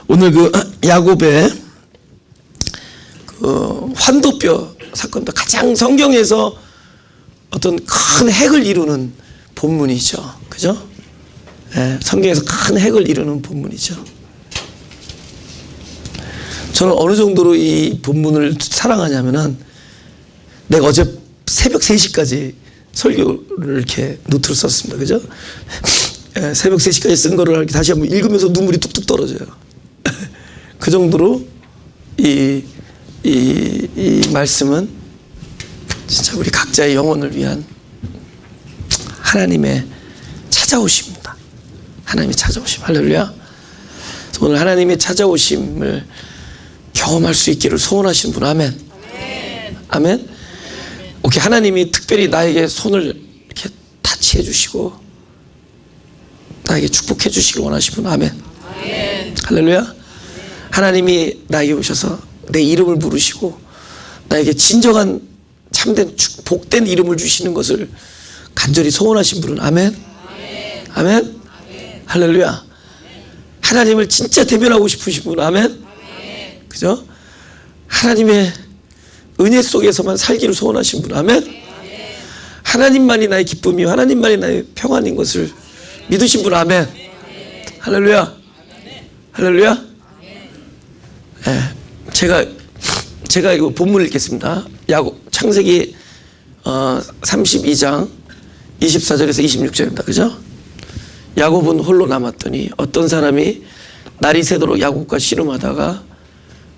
오늘 그 야곱의 그 환도뼈 사건도 가장 성경에서 어떤 큰 핵을 이루는 본문이죠. 그죠? 예, 성경에서 큰 핵을 이루는 본문이죠. 저는 어느 정도로 이 본문을 사랑하냐면은 내가 어제 새벽 3시까지 설교를 이렇게 노트를 썼습니다. 그죠? 예, 새벽 3시까지 쓴 거를 이렇게 다시 한번 읽으면서 눈물이 뚝뚝 떨어져요. 그 정도로 이 말씀은 진짜 우리 각자의 영혼을 위한 하나님의 찾아오심입니다. 하나님의 찾아오심. 할렐루야. 오늘 하나님의 찾아오심을 경험할 수 있기를 소원하시는 분, 아멘. 아멘. 오케이. 하나님이 특별히 나에게 손을 이렇게 타치해 주시고 나에게 축복해 주시길 원하시는 분, 아멘. 할렐루야. 하나님이 나에게 오셔서 내 이름을 부르시고 나에게 진정한 참된 복된 이름을 주시는 것을 간절히 소원하신 분은 아멘. 아멘. 할렐루야. 하나님을 진짜 대변하고 싶으신 분은 아멘. 그죠? 하나님의 은혜 속에서만 살기를 소원하신 분, 아멘. 하나님만이 나의 기쁨이요 하나님만이 나의 평안인 것을 믿으신 분, 아멘. 할렐루야. 할렐루야. 예, 제가 이거 본문을 읽겠습니다. 야곱 창세기 32장 24절에서 26절입니다. 그죠? 야곱은 홀로 남았더니 어떤 사람이 날이 새도록 야곱과 씨름하다가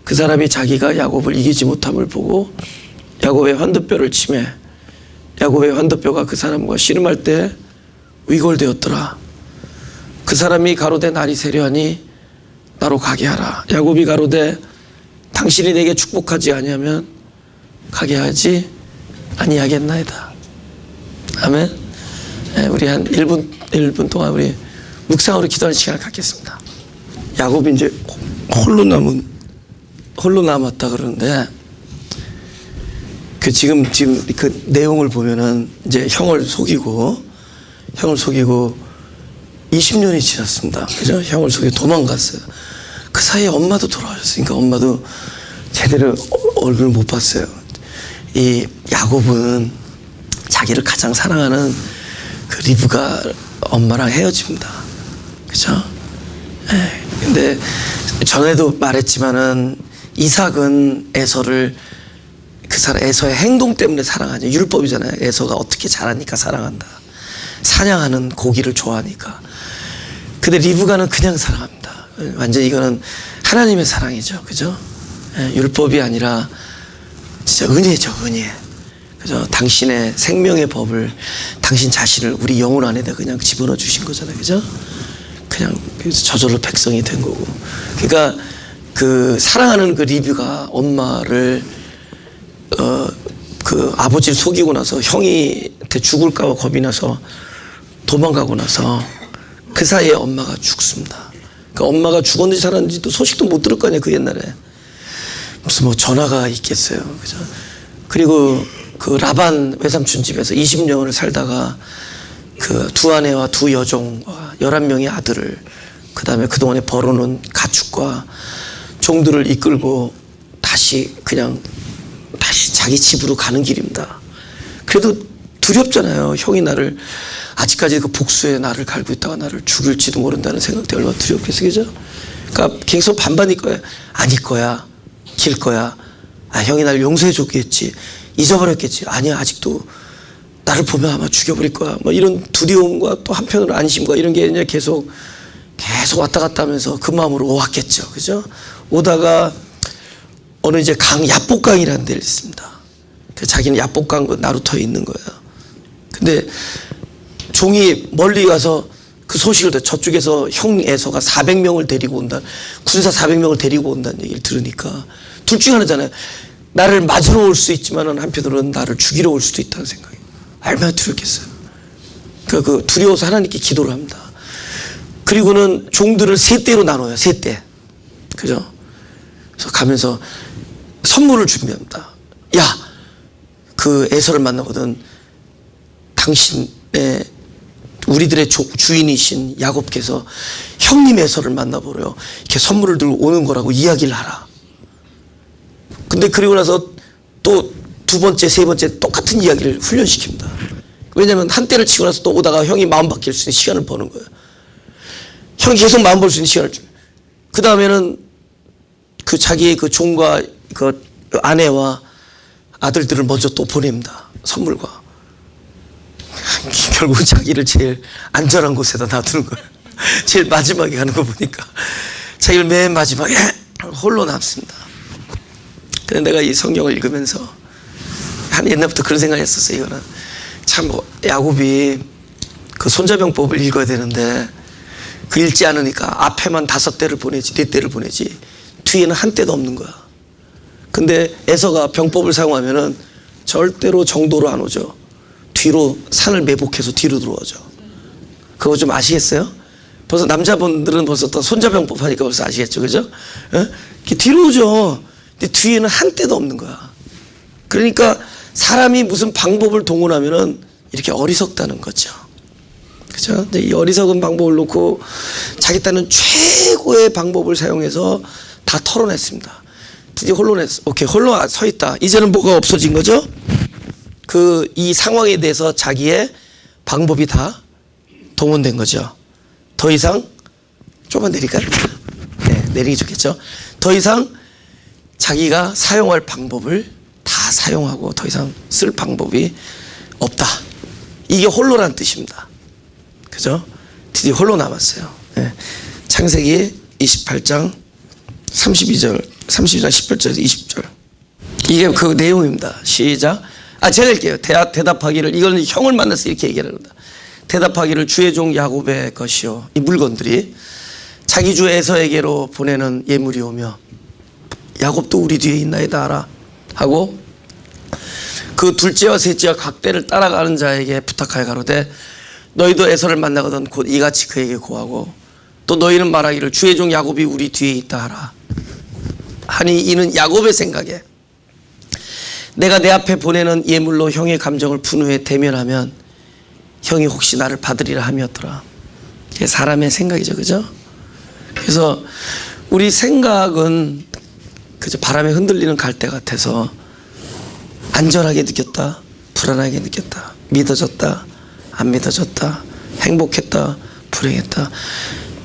그 사람이 자기가 야곱을 이기지 못함을 보고 야곱의 환도뼈를 치매 야곱의 환도뼈가 그 사람과 씨름할 때 위골되었더라. 그 사람이 가로되 날이 새려하니 나로 가게 하라. 야곱이 가로되 당신이 내게 축복하지 아니하면 가게 하지 아니하겠나이다. 아멘. 네, 우리 한 1분 동안 우리 묵상으로 기도하는 시간을 갖겠습니다. 야곱이 이제 홀로 남았다 그러는데 지금 그 내용을 보면은 이제 형을 속이고 20년이 지났습니다. 그죠? 형을 속이고 도망갔어요. 그 사이에 엄마도 돌아가셨으니까 엄마도 제대로 얼굴을 못 봤어요. 이 야곱은 자기를 가장 사랑하는 그 리브가 엄마랑 헤어집니다. 그죠? 근데 전에도 말했지만은 이삭은 에서를 에서의 행동 때문에 사랑하죠. 율법이잖아요. 에서가 어떻게 잘하니까 사랑한다. 사냥하는 고기를 좋아하니까. 근데 리브가는 그냥 사랑합니다. 완전히 이거는 하나님의 사랑이죠. 그죠? 율법이 아니라 진짜 은혜죠. 은혜. 그죠? 당신의 생명의 법을 당신 자신을 우리 영혼 안에다 그냥 집어넣어 주신 거잖아요. 그죠? 그냥 저절로 백성이 된 거고. 그러니까 그 사랑하는 그 리브가 엄마를 그 아버지를 속이고 나서 형이한테 죽을까 봐 겁이 나서 도망가고 나서 그 사이에 엄마가 죽습니다. 그러니까 엄마가 죽었는지 살았는지도 소식도 못 들을 거 아니에요. 그 옛날에 무슨 뭐 전화가 있겠어요. 그죠? 그리고 그 라반 외삼촌 집에서 20년을 살다가 그 두 아내와 두 여종과 11명의 아들을 그 다음에 그동안에 벌어놓은 가축과 종들을 이끌고 다시 자기 집으로 가는 길입니다. 그래도 두렵잖아요. 형이 나를 아직까지 그 복수에 나를 갈고 있다가 나를 죽일지도 모른다는 생각 때문에 얼마나 두렵겠어요. 그죠? 그러니까 계속 반반일 거야. 아닐 거야. 길 거야. 아, 형이 나를 용서해 줬겠지. 잊어버렸겠지. 아니야. 아직도 나를 보면 아마 죽여버릴 거야. 뭐 이런 두려움과 또 한편으로 안심과 이런 게 이제 계속 왔다 갔다 하면서 그 마음으로 왔겠죠. 그죠? 오다가 어느 이제 야복강이라는 데를 있습니다. 자기는 야복강 나루터에 있는 거예요. 근데 종이 멀리 가서 그 소식을 저쪽에서 형 에서가 400명을 데리고 온다. 군사 400명을 데리고 온다는 얘기를 들으니까 둘 중 하나잖아요. 나를 맞으러 올 수 있지만은 한편으로는 나를 죽이러 올 수도 있다는 생각이. 얼마나 두렵겠어요. 그 두려워서 하나님께 기도를 합니다. 그리고는 종들을 3대로 나눠요. 3대. 그죠? 그래서 가면서 선물을 준비합니다. 야, 그 에서를 만나거든 당신의 우리들의 주인이신 야곱께서 형님 에서를 만나보려 이렇게 선물을 들고 오는 거라고 이야기를 하라. 근데 그리고 나서 또 두 번째, 세 번째 똑같은 이야기를 훈련시킵니다. 왜냐하면 한때를 치고 나서 또 오다가 형이 마음 바뀔 수 있는 시간을 버는 거예요. 형이 계속 마음 볼 수 있는 시간을 줍니다. 그 다음에는 그 자기의 그 종과 그 아내와 아들들을 먼저 또 보냅니다. 선물과. 결국 자기를 제일 안전한 곳에다 놔두는 거예요. 제일 마지막에 가는 거 보니까 자기를 맨 마지막에 홀로 남습니다. 근데 내가 이 성경을 읽으면서 한 옛날부터 그런 생각을 했었어요. 이거는 참 야곱이 그 손자병법을 읽어야 되는데 그 읽지 않으니까 앞에만 5대를 보내지 4대를 보내지 뒤에는 한 대도 없는 거야. 근데 에서가 병법을 사용하면은 절대로 정도로 안 오죠. 뒤로 산을 매복해서 뒤로 들어오죠. 그거 좀 아시겠어요? 벌써 남자분들은 벌써 또 손자병법 하니까 벌써 아시겠죠, 그죠? 뒤로 오죠. 근데 뒤에는 한 대도 없는 거야. 그러니까 사람이 무슨 방법을 동원하면은 이렇게 어리석다는 거죠. 그죠? 근데 이 어리석은 방법을 놓고 자기 딴은 최고의 방법을 사용해서 다 털어냈습니다. 드디어 홀로 냈어. 오케이, 홀로 서 있다. 이제는 뭐가 없어진 거죠? 이 상황에 대해서 자기의 방법이 다 동원된 거죠. 더 이상 조금만 내릴까요? 네, 내리기 좋겠죠. 더 이상 자기가 사용할 방법을 다 사용하고 더 이상 쓸 방법이 없다. 이게 홀로란 뜻입니다. 그죠? 드디어 홀로 남았어요. 네. 창세기 28장 32절, 18절에서 20절. 이게 그 내용입니다. 시작. 제가 읽게요. 대답하기를, 이거는 형을 만나서 이렇게 얘기를 합니다. 대답하기를 주의 종 야곱의 것이요. 이 물건들이 자기 주 에서에게로 보내는 예물이 오며 야곱도 우리 뒤에 있나이다 하라 하고 그 둘째와 셋째와 각 대를 따라가는 자에게 부탁하여 가로되 너희도 에서를 만나거든 곧 이같이 그에게 고하고 또 너희는 말하기를 주의 종 야곱이 우리 뒤에 있다 하라 하니 이는 야곱의 생각에 내가 내 앞에 보내는 예물로 형의 감정을 분후에 대면하면 형이 혹시 나를 받으리라 함이었더라. 이게 사람의 생각이죠, 그죠? 그래서 우리 생각은 그저 바람에 흔들리는 갈대 같아서 안전하게 느꼈다, 불안하게 느꼈다, 믿어졌다, 안 믿어졌다, 행복했다, 불행했다,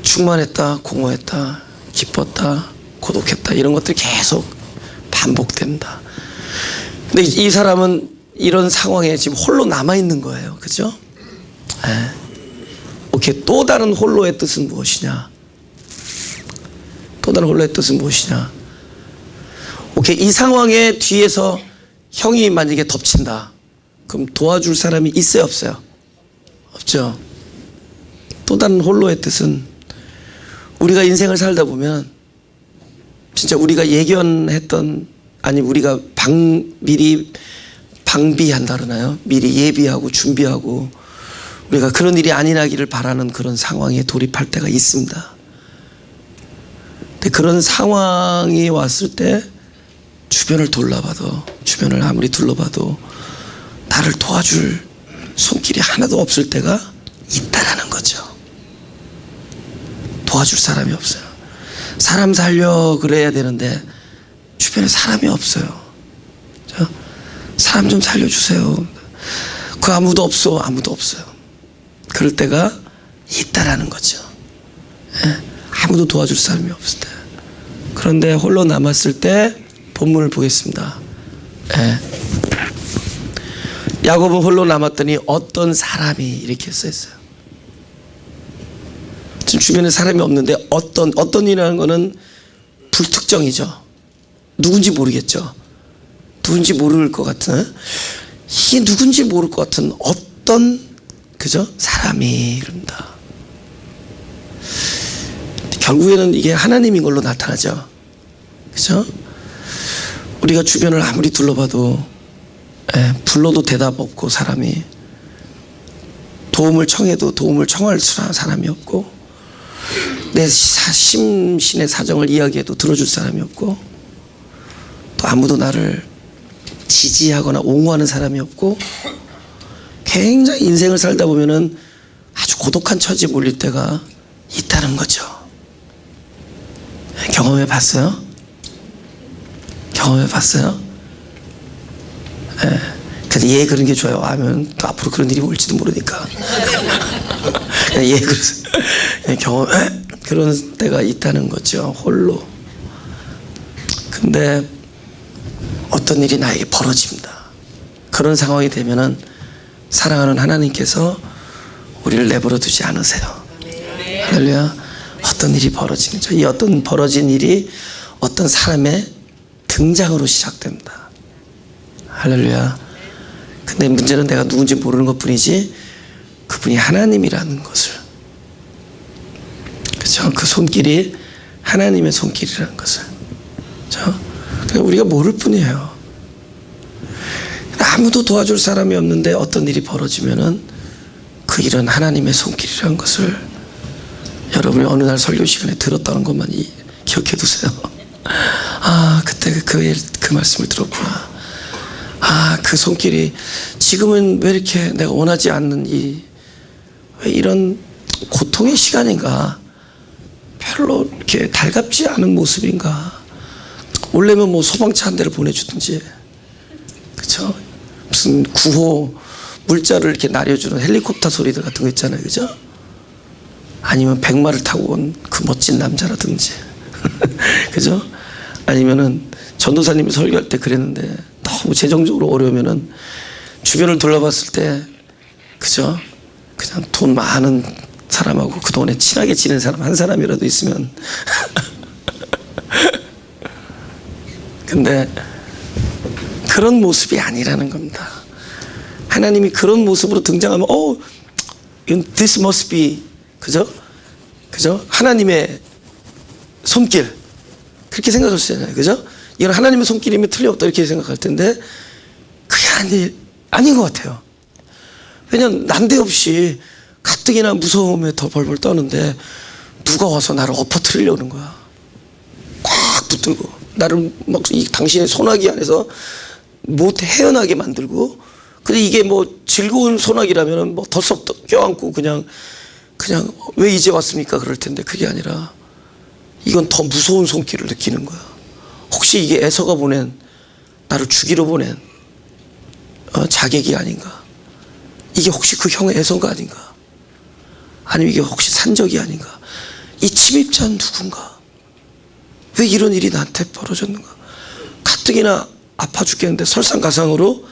충만했다, 공허했다, 기뻤다, 고독했다, 이런 것들이 계속 반복됩니다. 근데 이 사람은 이런 상황에 지금 홀로 남아있는 거예요. 그죠? 네. 오케이. 또 다른 홀로의 뜻은 무엇이냐? 또 다른 홀로의 뜻은 무엇이냐? 오케이. 이 상황에 뒤에서 형이 만약에 덮친다. 그럼 도와줄 사람이 있어요, 없어요? 없죠. 또 다른 홀로의 뜻은 우리가 인생을 살다 보면 진짜 우리가 예견했던, 아니 우리가 미리 방비한다 그러나요? 미리 예비하고 준비하고 우리가 그런 일이 아니라기를 바라는 그런 상황에 돌입할 때가 있습니다. 근데 그런 상황이 왔을 때 주변을 돌아봐도, 주변을 아무리 둘러봐도 나를 도와줄 손길이 하나도 없을 때가 있다라는 거죠. 도와줄 사람이 없어요. 사람 살려 그래야 되는데 주변에 사람이 없어요. 사람 좀 살려주세요. 그 아무도 없어. 아무도 없어요. 그럴 때가 있다라는 거죠. 아무도 도와줄 사람이 없을 때. 그런데 홀로 남았을 때 본문을 보겠습니다. 야곱은 홀로 남았더니 어떤 사람이 이렇게 써있어요. 지금 주변에 사람이 없는데 어떤 이라는 거는 불특정이죠. 누군지 모르겠죠. 누군지 모를 것 같은, 이게 누군지 모를 것 같은 어떤, 그죠? 사람이 이릅니다. 결국에는 이게 하나님인 걸로 나타나죠. 그죠? 우리가 주변을 아무리 둘러봐도 불러도 대답 없고, 사람이 도움을 청해도 도움을 청할 사람이 없고, 내 심신의 사정을 이야기해도 들어줄 사람이 없고, 또 아무도 나를 지지하거나 옹호하는 사람이 없고, 굉장히 인생을 살다 보면은 아주 고독한 처지에 몰릴 때가 있다는 거죠. 경험해 봤어요? 경험해 봤어요? 근데 예, 그런 게 좋아요. 하면 또 앞으로 그런 일이 올지도 모르니까. 예, 그래서 그런 때가 있다는 거죠. 홀로. 근데 어떤 일이 나에게 벌어집니다. 그런 상황이 되면은 사랑하는 하나님께서 우리를 내버려 두지 않으세요. 할렐루야. 어떤 일이 벌어지는죠. 이 어떤 벌어진 일이 어떤 사람의 등장으로 시작됩니다. 할렐루야. 근데 문제는 내가 누군지 모르는 것 뿐이지 그분이 하나님이라는 것을, 그렇죠? 그 손길이 하나님의 손길이라는 것을, 그렇죠? 그냥 우리가 모를 뿐이에요. 아무도 도와줄 사람이 없는데 어떤 일이 벌어지면은 그 일은 하나님의 손길이라는 것을 여러분이 어느 날 설교 시간에 들었다는 것만 기억해 두세요. 아, 그때 그 말씀을 들었구나. 아, 그 손길이 지금은 왜 이렇게 내가 원하지 않는 왜 이런 고통의 시간인가, 별로 이렇게 달갑지 않은 모습인가. 원래면 뭐 소방차 한 대를 보내주든지, 그쵸? 무슨 구호 물자를 이렇게 날려주는 헬리콥터 소리들 같은 거 있잖아요, 그죠? 아니면 백마를 타고 온 그 멋진 남자라든지 그죠? 아니면은 전도사님이 설교할 때 그랬는데, 너무 재정적으로 어려우면은 주변을 둘러봤을 때, 그죠? 그냥 돈 많은 사람하고 그 돈에 친하게 지낸 사람 한 사람이라도 있으면 근데 그런 모습이 아니라는 겁니다. 하나님이 그런 모습으로 등장하면 this must be, 그죠? 그죠? 하나님의 손길, 그렇게 생각할 수 있잖아요, 그죠? 이건 하나님의 손길이면 틀림없다 이렇게 생각할 텐데 그게 아닌 것 같아요. 왜냐면 난데없이 가뜩이나 무서움에 더 벌벌 떠는데 누가 와서 나를 엎어뜨리려는 거야. 꽉 붙들고 나를 막 당신의 소나기 안에서 못 헤어나게 만들고, 근데 이게 뭐 즐거운 소나기라면 뭐 덜썩 껴안고 그냥 왜 이제 왔습니까 그럴 텐데, 그게 아니라 이건 더 무서운 손길을 느끼는 거야. 혹시 이게 에서가 보낸, 나를 죽이러 보낸 자객이 아닌가? 이게 혹시 그 형의 에서가 아닌가? 아니면 이게 혹시 산적이 아닌가? 이 침입자는 누군가? 왜 이런 일이 나한테 벌어졌는가? 가뜩이나 아파 죽겠는데 설상가상으로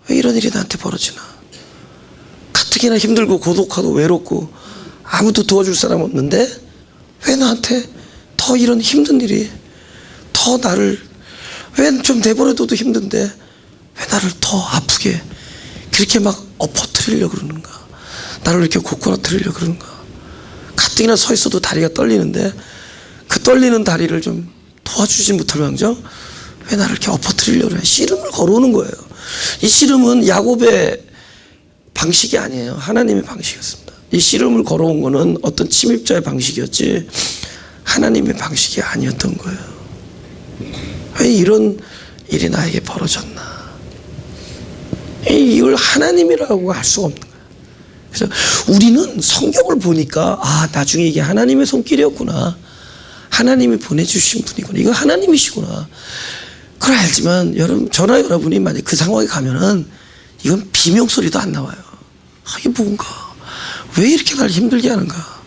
왜 이런 일이 나한테 벌어지나? 가뜩이나 힘들고 고독하고 외롭고 아무도 도와줄 사람 없는데 왜 나한테 더 이런 힘든 일이, 더 나를 왜 좀 내버려둬도 힘든데 왜 나를 더 아프게 그렇게 막 엎어뜨리려고 그러는가? 나를 이렇게 고꾸라뜨리려고 그러는가? 가뜩이나 서 있어도 다리가 떨리는데 그 떨리는 다리를 좀 도와주지 못할 망정 왜 나를 이렇게 엎어뜨리려고 그래? 씨름을 걸어오는 거예요. 이 씨름은 야곱의 방식이 아니에요. 하나님의 방식이었습니다. 이 씨름을 걸어온 거는 어떤 침입자의 방식이었지 하나님의 방식이 아니었던 거예요. 왜 이런 일이 나에게 벌어졌나? 이걸 하나님이라고 할 수가 없는 거예요. 그래서 우리는 성경을 보니까 나중에 이게 하나님의 손길이었구나, 하나님이 보내주신 분이구나, 이거 하나님이시구나, 그걸 알지만 저나 여러분이 만약 그 상황에 가면은 이건 비명소리도 안 나와요. 이게 뭔가, 왜 이렇게 날 힘들게 하는가?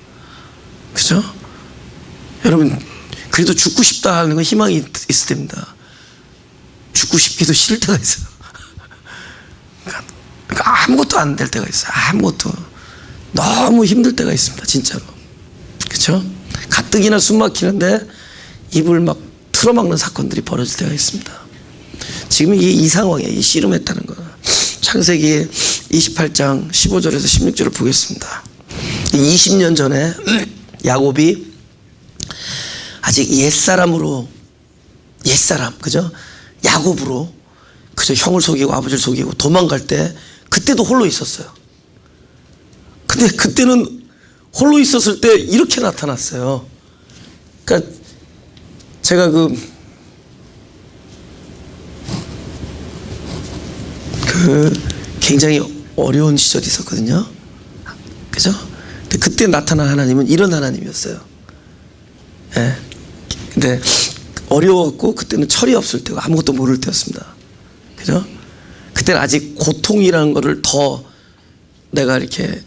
그죠? 여러분, 그래도 죽고 싶다 하는 건 희망이 있을 때입니다. 죽고 싶기도 싫을 때가 있어요. 그러니까 아무것도 안 될 때가 있어요. 아무것도. 너무 힘들 때가 있습니다, 진짜로. 그렇죠? 가뜩이나 숨 막히는데 입을 막 틀어막는 사건들이 벌어질 때가 있습니다. 지금 이 상황에 이 씨름했다는 거. 창세기 28장 15절에서 16절을 보겠습니다. 20년 전에 야곱이 아직 옛사람, 그죠? 야곱으로, 그죠? 형을 속이고 아버지를 속이고 도망갈 때 그때도 홀로 있었어요. 근데 그때는 홀로 있었을 때 이렇게 나타났어요. 그러니까 제가 굉장히 어려운 시절이 있었거든요. 그죠? 근데 그때 나타난 하나님은 이런 하나님이었어요. 예. 근데 어려웠고 그때는 철이 없을 때고 아무것도 모를 때였습니다. 그죠? 그때는 아직 고통이라는 거를 더 내가 이렇게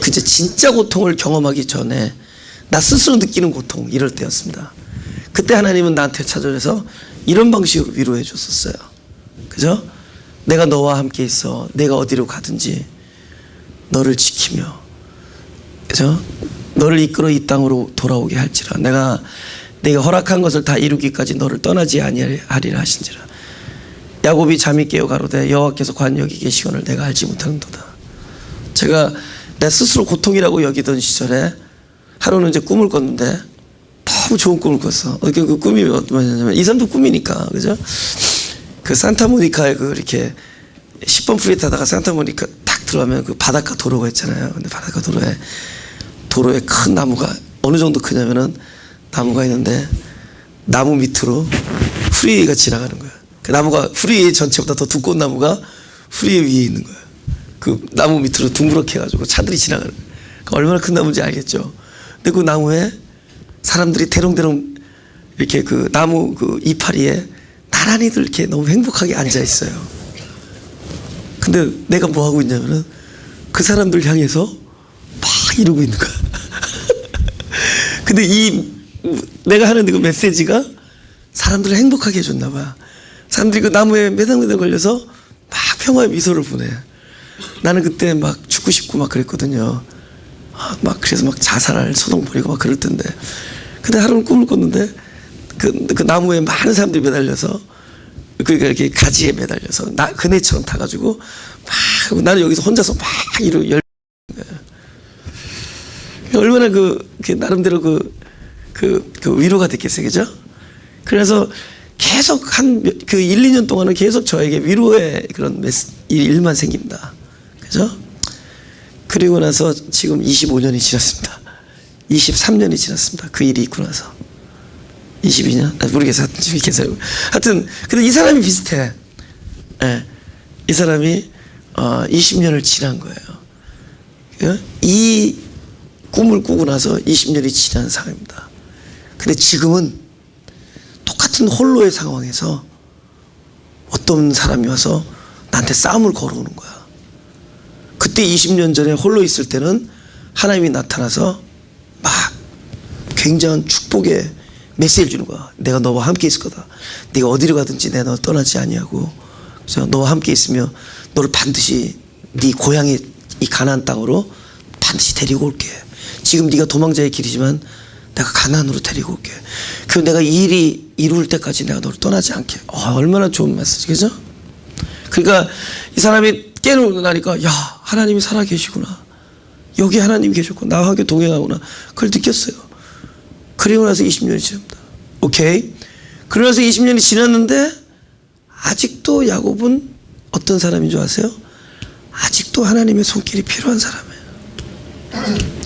그제 진짜 고통을 경험하기 전에 나 스스로 느끼는 고통 이럴 때였습니다. 그때 하나님은 나한테 찾아와서 이런 방식으로 위로해 줬었어요. 그죠? 내가 너와 함께 있어. 내가 어디로 가든지 너를 지키며, 그죠? 너를 이끌어 이 땅으로 돌아오게 할지라. 내가 허락한 것을 다 이루기까지 너를 떠나지 아니하리라 하신지라. 야곱이 잠이 깨어 가로되 여호와께서 관 여기 계시거늘 내가 알지 못하는도다. 제가 내 스스로 고통이라고 여기던 시절에 하루는 이제 꿈을 꿨는데 너무 좋은 꿈을 꿨어. 그 꿈이 뭐냐면 이 사람도 꿈이니까, 그죠? 그 산타모니카에 그 이렇게 10번 프리 타다가 산타모니카 딱 들어가면 그 바닷가 도로가 있잖아요. 근데 바닷가 도로에 큰 나무가 어느 정도 크냐면은 나무가 있는데 나무 밑으로 프리웨이가 지나가는 거야. 그 나무가 프리웨이 전체보다 더 두꺼운 나무가 프리웨이 위에 있는 거야. 그 나무 밑으로 둥그렇게 해가지고 차들이 지나가는 거야. 얼마나 큰 나무인지 알겠죠? 근데 그 나무에 사람들이 대롱대롱 이렇게 그 나무 그 이파리에 나란히들 이렇게 너무 행복하게 앉아 있어요. 근데 내가 뭐 하고 있냐면은 그 사람들 향해서 막 이러고 있는 거야. 근데 내가 하는 그 메시지가 사람들을 행복하게 해줬나 봐. 사람들이 그 나무에 매달매달 걸려서 막 평화의 미소를 보내. 나는 그때 막 죽고 싶고 막 그랬거든요. 막 그래서 막 자살할 소동 부리고 막 그럴 텐데. 근데 하루는 꿈을 꿨는데 그 나무에 많은 사람들이 매달려서 그러니까 이렇게 가지에 매달려서 그네처럼 타가지고 막 나는 여기서 혼자서 막 이러고 얼마나 그 나름대로 그 위로가 됐겠어요, 그죠? 그래서 계속 한 그 1, 2년 동안은 계속 저에게 위로의 그런 일만 생깁니다, 그죠? 그리고 나서 지금 25년이 지났습니다. 23년이 지났습니다. 그 일이 있고 나서 22년? 모르겠어요. 하여튼 근데 이 사람이 비슷해. 예, 이 사람이 20년을 지난 거예요. 이 꿈을 꾸고 나서 20년이 지난 상황입니다. 근데 지금은 똑같은 홀로의 상황에서 어떤 사람이 와서 나한테 싸움을 걸어오는 거야. 그때 20년 전에 홀로 있을 때는 하나님이 나타나서 막 굉장한 축복의 메시지를 주는 거야. 내가 너와 함께 있을 거다. 네가 어디로 가든지 내가 너 떠나지 아니하고, 그래서 너와 함께 있으며 너를 반드시 네 고향의 이 가나안 땅으로 반드시 데리고 올게. 지금 네가 도망자의 길이지만 내가 가나안으로 데리고 올게. 그리고 내가 이 일이 이룰 때까지 내가 너를 떠나지 않게. 얼마나 좋은 메시지, 그죠? 그러니까 이 사람이 깨우고 나니까 야, 하나님이 살아 계시구나. 여기 하나님이 계셨고 나와 함께 동행하구나. 그걸 느꼈어요. 그리고 나서 20년이 지납니다. 오케이. 그러고 나서 20년이 지났는데 아직도 야곱은 어떤 사람인 줄 아세요? 아직도 하나님의 손길이 필요한 사람이에요.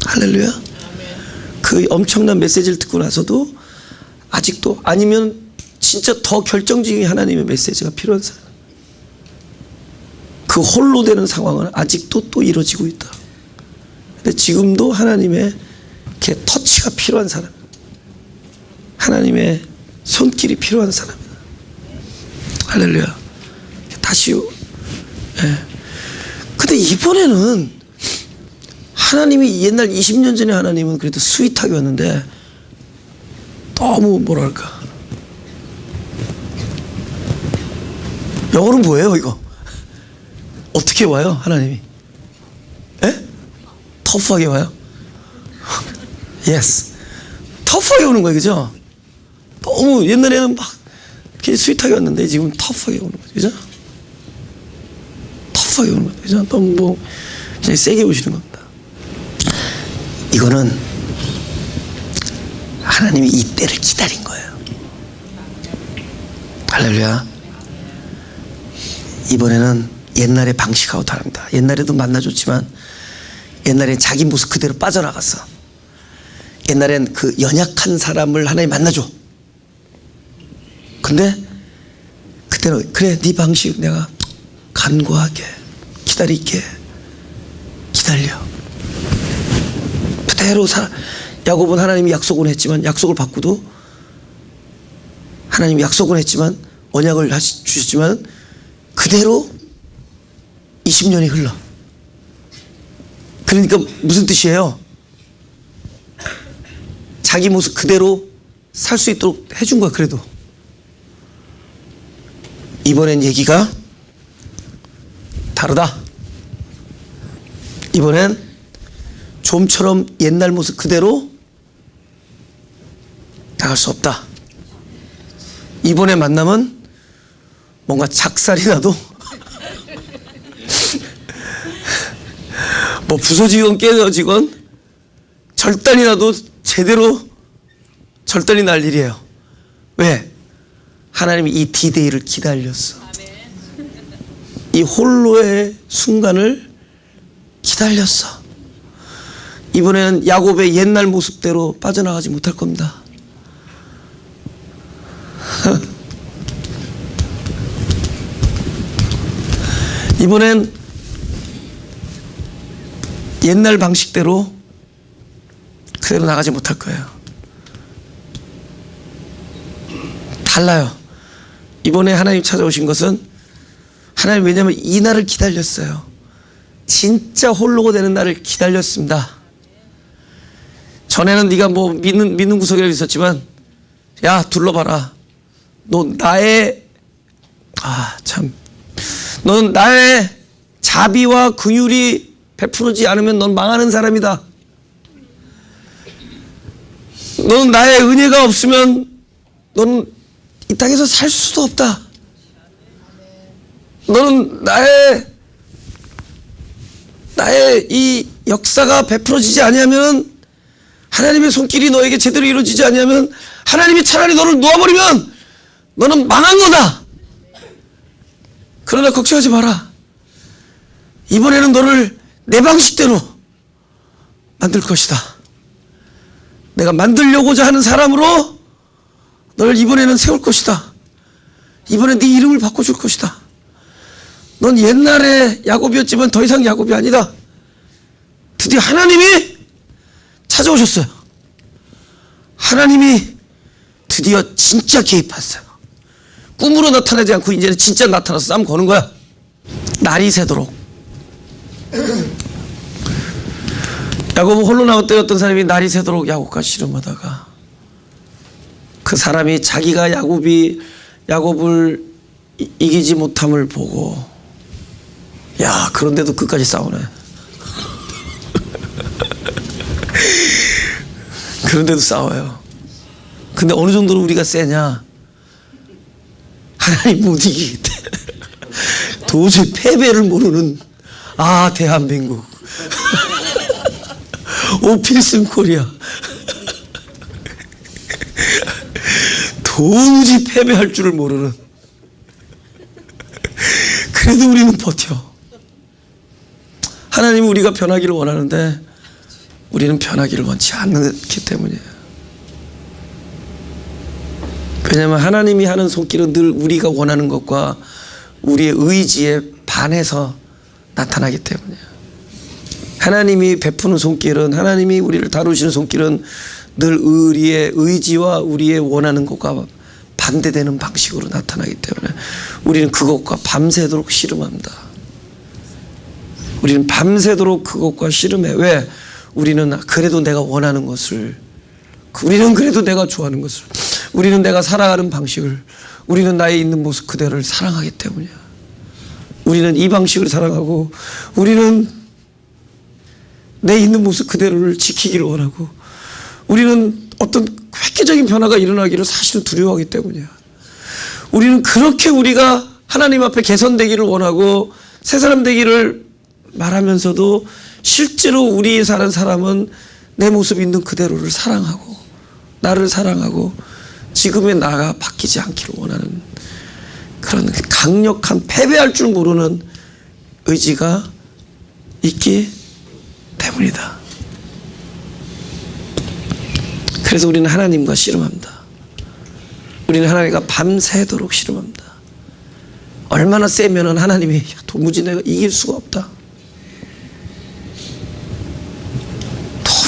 할렐루야. 그 엄청난 메시지를 듣고 나서도 아직도, 아니면 진짜 더 결정적인 하나님의 메시지가 필요한 사람. 그 홀로 되는 상황은 아직도 또 이루어지고 있다. 근데 지금도 하나님의 이렇게 터치가 필요한 사람, 하나님의 손길이 필요한 사람이다. 할렐루야. 다시요. 예. 근데 이번에는 하나님이 옛날 20년 전에 하나님은 그래도 스윗하게 왔는데 너무 뭐랄까, 영어로 뭐예요 이거? 어떻게 와요 하나님이? 에? 터프하게 와요? 예스. 터프하게 오는 거예요, 그죠? 너무 옛날에는 막 이렇게 스윗하게 왔는데 지금 터프하게 오는 거죠, 그죠? 터프하게 오는 거죠, 그죠? 너무 뭐 그냥 세게 오시는 겁니다. 이거는 하나님이 이 때를 기다린 거예요. 할렐루야. 이번에는 옛날의 방식하고 다릅니다. 옛날에도 만나줬지만 옛날엔 자기 모습 그대로 빠져나갔어. 옛날엔 그 연약한 사람을 하나님 만나줘. 근데 그때는 그래, 네 방식 내가 간구하게 기다릴게. 기다려. 그대로 야곱은 하나님이 약속은 했지만 약속을 받고도 하나님이 약속은 했지만 언약을 주셨지만 그대로 20년이 흘러. 그러니까 무슨 뜻이에요? 자기 모습 그대로 살 수 있도록 해준 거야. 그래도 이번엔 얘기가 다르다. 이번엔 좀처럼 옛날 모습 그대로 나갈 수 없다. 이번에 만남은 뭔가 작살이 나도 뭐 부서지건 깨어지건 절단이 나도 제대로 절단이 날 일이에요. 왜? 하나님이 이 디데이를 기다렸어. 이 홀로의 순간을 기다렸어. 이번에는 야곱의 옛날 모습대로 빠져나가지 못할 겁니다. 이번엔 옛날 방식대로 그대로 나가지 못할 거예요. 달라요. 이번에 하나님 찾아오신 것은 하나님, 왜냐하면 이 날을 기다렸어요. 진짜 홀로가 되는 날을 기다렸습니다. 전에는 네가 뭐 믿는 구석이라도 있었지만, 야 둘러봐라, 너 나의 넌 나의 자비와 긍휼이 베풀어지지 않으면 넌 망하는 사람이다. 넌 나의 은혜가 없으면 넌 이 땅에서 살 수도 없다. 너는 나의 이 역사가 베풀어지지 아니하면, 하나님의 손길이 너에게 제대로 이루어지지 아니하면, 하나님이 차라리 너를 놓아버리면 너는 망한 거다. 그러나 걱정하지 마라. 이번에는 너를 내 방식대로 만들 것이다. 내가 만들려고자 하는 사람으로 너를 이번에는 세울 것이다. 이번에 네 이름을 바꿔줄 것이다. 넌 옛날에 야곱이었지만 더 이상 야곱이 아니다. 드디어 하나님이 찾아오셨어요. 하나님이 드디어 진짜 개입했어요. 꿈으로 나타나지 않고 이제는 진짜 나타나서 싸움 거는 거야. 날이 새도록. 야곱은 홀로 남았던 사람이 날이 새도록 야곱과 씨름하다가, 그 사람이 자기가 야곱을 이기지 못함을 보고, 야 그런데도 끝까지 싸우네. 그런데도 싸워요. 근데 어느 정도로 우리가 세냐? 하나님 못 이기겠대. 도저히 패배를 모르는 대한민국. 오필슨 코리아. 도무지 패배할 줄을 모르는. 그래도 우리는 버텨. 하나님은 우리가 변하기를 원하는데 우리는 변하기를 원치 않기 때문이에요. 왜냐하면 하나님이 하는 손길은 늘 우리가 원하는 것과 우리의 의지에 반해서 나타나기 때문이에요. 하나님이 베푸는 손길은, 하나님이 우리를 다루시는 손길은 늘 우리의 의지와 우리의 원하는 것과 반대되는 방식으로 나타나기 때문에 우리는 그것과 밤새도록 씨름합니다. 우리는 밤새도록 그것과 씨름해. 왜? 우리는 그래도 내가 원하는 것을, 우리는 그래도 내가 좋아하는 것을, 우리는 내가 살아가는 방식을, 우리는 나의 있는 모습 그대로를 사랑하기 때문이야. 우리는 이 방식을 사랑하고, 우리는 내 있는 모습 그대로를 지키기를 원하고, 우리는 어떤 획기적인 변화가 일어나기를 사실은 두려워하기 때문이야. 우리는 그렇게 우리가 하나님 앞에 개선되기를 원하고 새 사람 되기를 말하면서도 실제로 우리 사는 사람은 내 모습 있는 그대로를 사랑하고 나를 사랑하고 지금의 나가 바뀌지 않기를 원하는 그런 강력한, 패배할 줄 모르는 의지가 있기 때문이다. 그래서 우리는 하나님과 씨름합니다. 우리는 하나님과 밤새도록 씨름합니다. 얼마나 세면은 하나님이 도무지 내가 이길 수가 없다.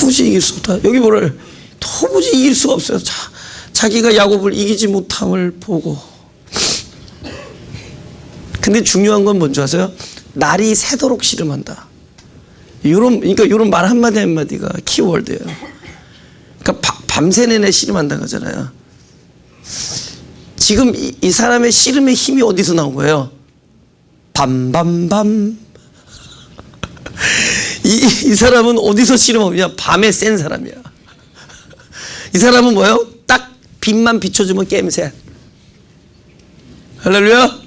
도무지 이길 수 없다. 여기 뭐를 도무지 이길 수가 없어요. 자기가 야곱을 이기지 못함을 보고. 근데 중요한 건 뭔지 아세요? 날이 새도록 씨름한다. 그러니까 요런 말 한마디 한마디가 키워드예요. 그러니까 밤새 내내 씨름한다는 거잖아요. 지금 이 사람의 씨름의 힘이 어디서 나온 거예요? 밤. 이 사람은 어디서 씨름하냐? 밤에 센 사람이야. 이 사람은 뭐예요? 딱 빛만 비춰주면 게임새. 할렐루야.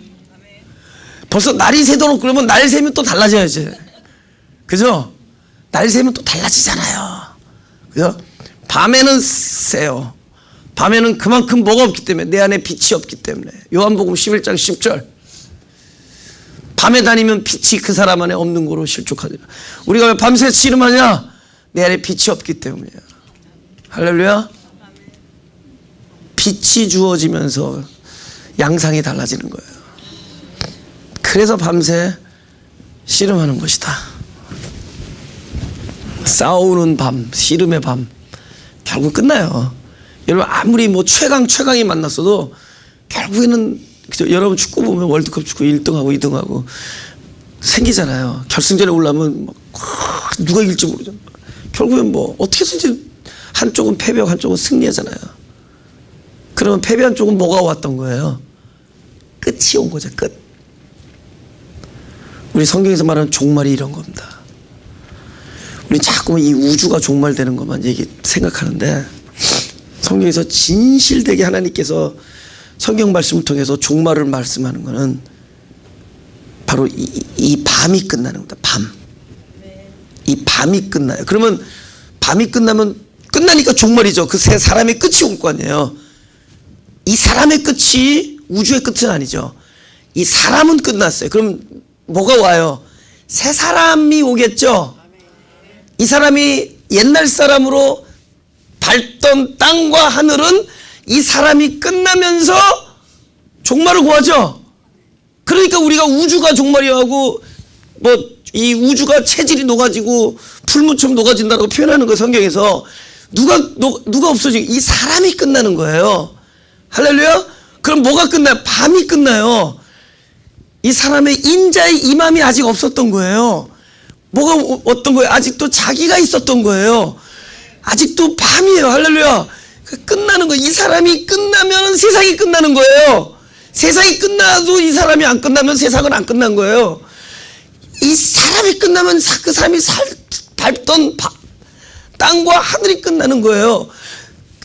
벌써 날이 새도록 그러면 날 새면 또 달라져야지. 그죠? 날 새면 또 달라지잖아요. 그죠? 밤에는 세요. 밤에는 그만큼 뭐가 없기 때문에, 내 안에 빛이 없기 때문에. 요한복음 11장 10절. 밤에 다니면 빛이 그 사람 안에 없는 거로 실족하리라. 우리가 왜 밤새 씨름하냐? 내 안에 빛이 없기 때문이야. 할렐루야. 빛이 주어지면서 양상이 달라지는 거예요. 그래서 밤새 씨름하는 것이다. 싸우는 밤, 씨름의 밤, 결국 끝나요. 여러분 아무리 뭐 최강이 만났어도 결국에는, 그죠? 여러분 축구 보면 월드컵 축구 1등하고 2등하고 생기잖아요. 결승전에 올라오면 막 누가 이길지 모르잖아요. 결국엔 뭐 어떻게든지 한쪽은 패배하고 한쪽은 승리하잖아요. 그러면 패배한 쪽은 뭐가 왔던 거예요? 끝이 온 거죠. 끝. 우리 성경에서 말하는 종말이 이런 겁니다. 우리 자꾸만 이 우주가 종말되는 것만 생각하는데, 성경에서 진실되게 하나님께서 성경 말씀을 통해서 종말을 말씀하는 것은 바로 이 밤이 끝나는 겁니다. 밤. 이 밤이 끝나요. 그러면 밤이 끝나니까 종말이죠. 그 세 사람의 끝이 올 거 아니에요. 이 사람의 끝이 우주의 끝은 아니죠. 이 사람은 끝났어요. 그럼 뭐가 와요? 새 사람이 오겠죠. 이 사람이 옛날 사람으로 밟던 땅과 하늘은 이 사람이 끝나면서 종말을 구하죠. 그러니까 우리가 우주가 종말이라고, 뭐 이 우주가 체질이 녹아지고 풀무처럼 녹아진다고 표현하는 거예요. 성경에서. 누가 없어지고 이 사람이 끝나는 거예요. 할렐루야. 그럼 뭐가 끝나요? 밤이 끝나요. 이 사람의 인자의 임함이 아직 없었던 거예요. 뭐가 어떤 거예요? 아직도 자기가 있었던 거예요. 아직도 밤이에요. 할렐루야. 끝나는 거예요. 이 사람이 끝나면 세상이 끝나는 거예요. 세상이 끝나도 이 사람이 안 끝나면 세상은 안 끝난 거예요. 이 사람이 끝나면 그 사람이 밟던 땅과 하늘이 끝나는 거예요.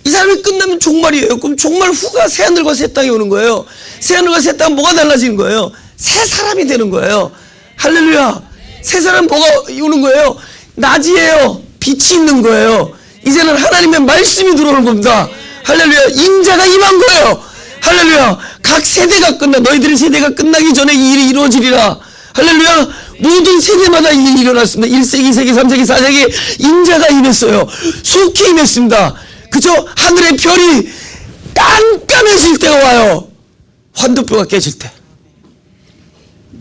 이 사람이 끝나면 종말이에요. 그럼 종말 후가 새하늘과 새 땅이 오는 거예요. 새하늘과 새 땅은 뭐가 달라지는 거예요? 새 사람이 되는 거예요. 할렐루야. 새 사람 뭐가 오는 거예요? 낮이에요. 빛이 있는 거예요. 이제는 하나님의 말씀이 들어오는 겁니다. 할렐루야. 인자가 임한 거예요. 할렐루야. 각 세대가 너희들의 세대가 끝나기 전에 이 일이 이루어지리라. 할렐루야. 모든 세대마다 이 일이 일어났습니다. 1세기, 2세기, 3세기, 4세기 인자가 임했어요. 속히 임했습니다. 그죠? 하늘의 별이 깜깜해질 때가 와요. 환도뼈가 깨질 때.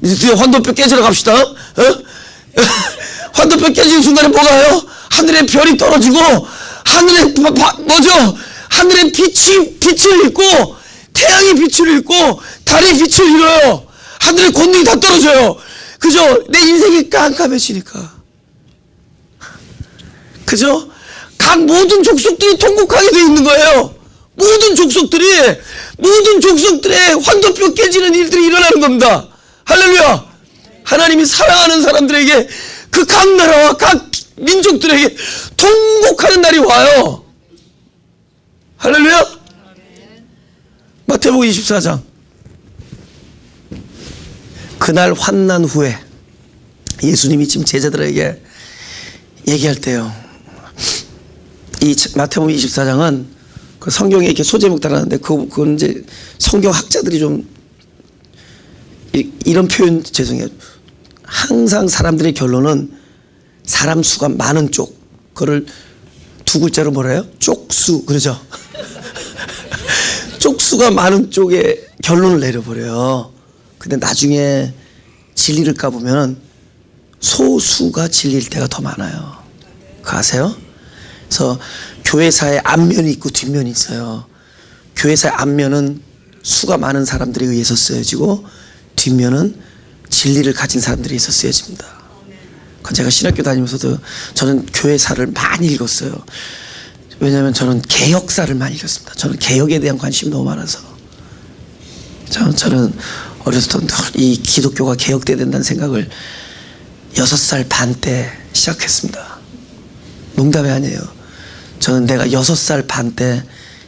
이제 환도뼈 깨지러 갑시다. 환도뼈 깨지는 순간에 뭐가요? 하늘의 별이 떨어지고, 하늘에 뭐죠? 하늘의 빛을 잃고, 태양이 빛을 잃고, 달이 빛을 잃어요. 하늘의 권능이 다 떨어져요. 그죠? 내 인생이 깜깜해지니까. 그죠? 각 모든 족속들이 통곡하게 되어 있는 거예요. 모든 족속들의 환도뼈 깨지는 일들이 일어나는 겁니다. 할렐루야. 하나님이 사랑하는 사람들에게, 그 각 나라와 각 민족들에게 통곡하는 날이 와요. 할렐루야. 마태복음 24장. 그날 환난 후에 예수님이 지금 제자들에게 얘기할 때요. 이 마태복음 24장은 그 성경에 이렇게 소제목 달았는데, 그건 이제 성경 학자들이 좀 이런 표현, 죄송해요. 항상 사람들의 결론은 사람 수가 많은 쪽, 그걸 두 글자로 뭐라 해요? 쪽수, 그러죠? 쪽수가 많은 쪽에 결론을 내려버려요. 근데 나중에 진리를 까보면 소수가 진리일 때가 더 많아요. 그거 아세요? 그래서 교회사에 앞면이 있고 뒷면이 있어요. 교회사의 앞면은 수가 많은 사람들에 의해서 쓰여지고 뒷면은 진리를 가진 사람들이 있어 쓰여집니다. 제가 신학교 다니면서도 저는 교회사를 많이 읽었어요. 왜냐하면 저는 개혁사를 많이 읽었습니다. 저는 개혁에 대한 관심이 너무 많아서. 저는 어렸을 때 이 기독교가 개혁돼야 된다는 생각을 6살 반 때 시작했습니다. 농담이 아니에요. 저는 내가 6살 반 때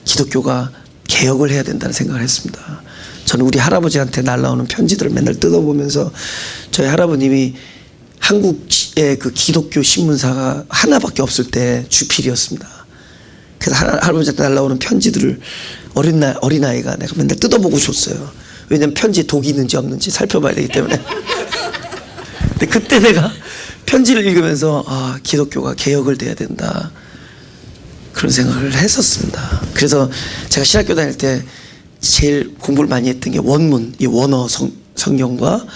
기독교가 개혁을 해야 된다는 생각을 했습니다. 저는 우리 할아버지한테 날라오는 편지들을 맨날 뜯어보면서 저희 할아버님이 한국의 그 기독교 신문사가 하나밖에 없을 때 주필이었습니다. 그래서 할아버지한테 날라오는 편지들을 어린아이가 내가 맨날 뜯어보고 줬어요. 왜냐면 편지에 독이 있는지 없는지 살펴봐야 되기 때문에. 근데 그때 내가 편지를 읽으면서 아, 기독교가 개혁을 돼야 된다. 그런 생각을 했었습니다. 그래서 제가 신학교 다닐 때 제일 공부를 많이 했던 게 원문, 이 원어 성경과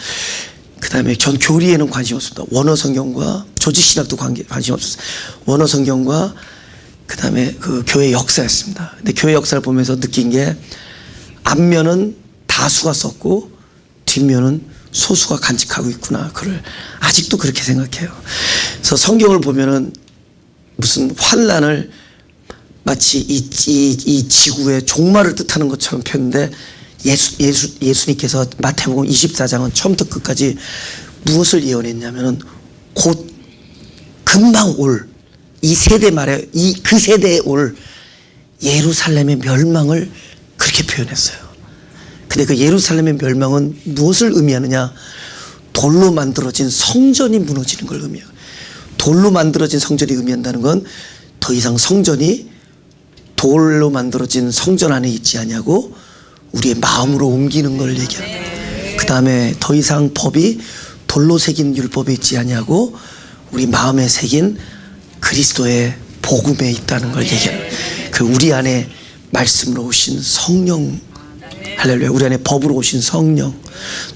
그 다음에 전 교리에는 관심 없습니다. 원어 성경과 조직신학도 관심 없었어요. 원어 성경과 그 다음에 그 교회 역사였습니다. 근데 교회 역사를 보면서 느낀 게 앞면은 다수가 썼고 뒷면은 소수가 간직하고 있구나. 그걸 아직도 그렇게 생각해요. 그래서 성경을 보면은 무슨 환난을 마치 이 지구의 종말을 뜻하는 것처럼 폈는데 예수님께서 마태복음 24장은 처음부터 끝까지 무엇을 예언했냐면은 곧 금방 올 이 세대 말에 그 세대에 올 예루살렘의 멸망을 그렇게 표현했어요. 근데 그 예루살렘의 멸망은 무엇을 의미하느냐? 돌로 만들어진 성전이 무너지는 걸 의미해요. 돌로 만들어진 성전이 의미한다는 건 더 이상 성전이 돌로 만들어진 성전 안에 있지 않냐고 우리의 마음으로 옮기는 걸 얘기합니다. 그 다음에 더 이상 법이 돌로 새긴 율법에 있지 않냐고 우리 마음에 새긴 그리스도의 복음에 있다는 걸 얘기합니다. 그 우리 안에 말씀으로 오신 성령, 할렐루야, 우리 안에 법으로 오신 성령,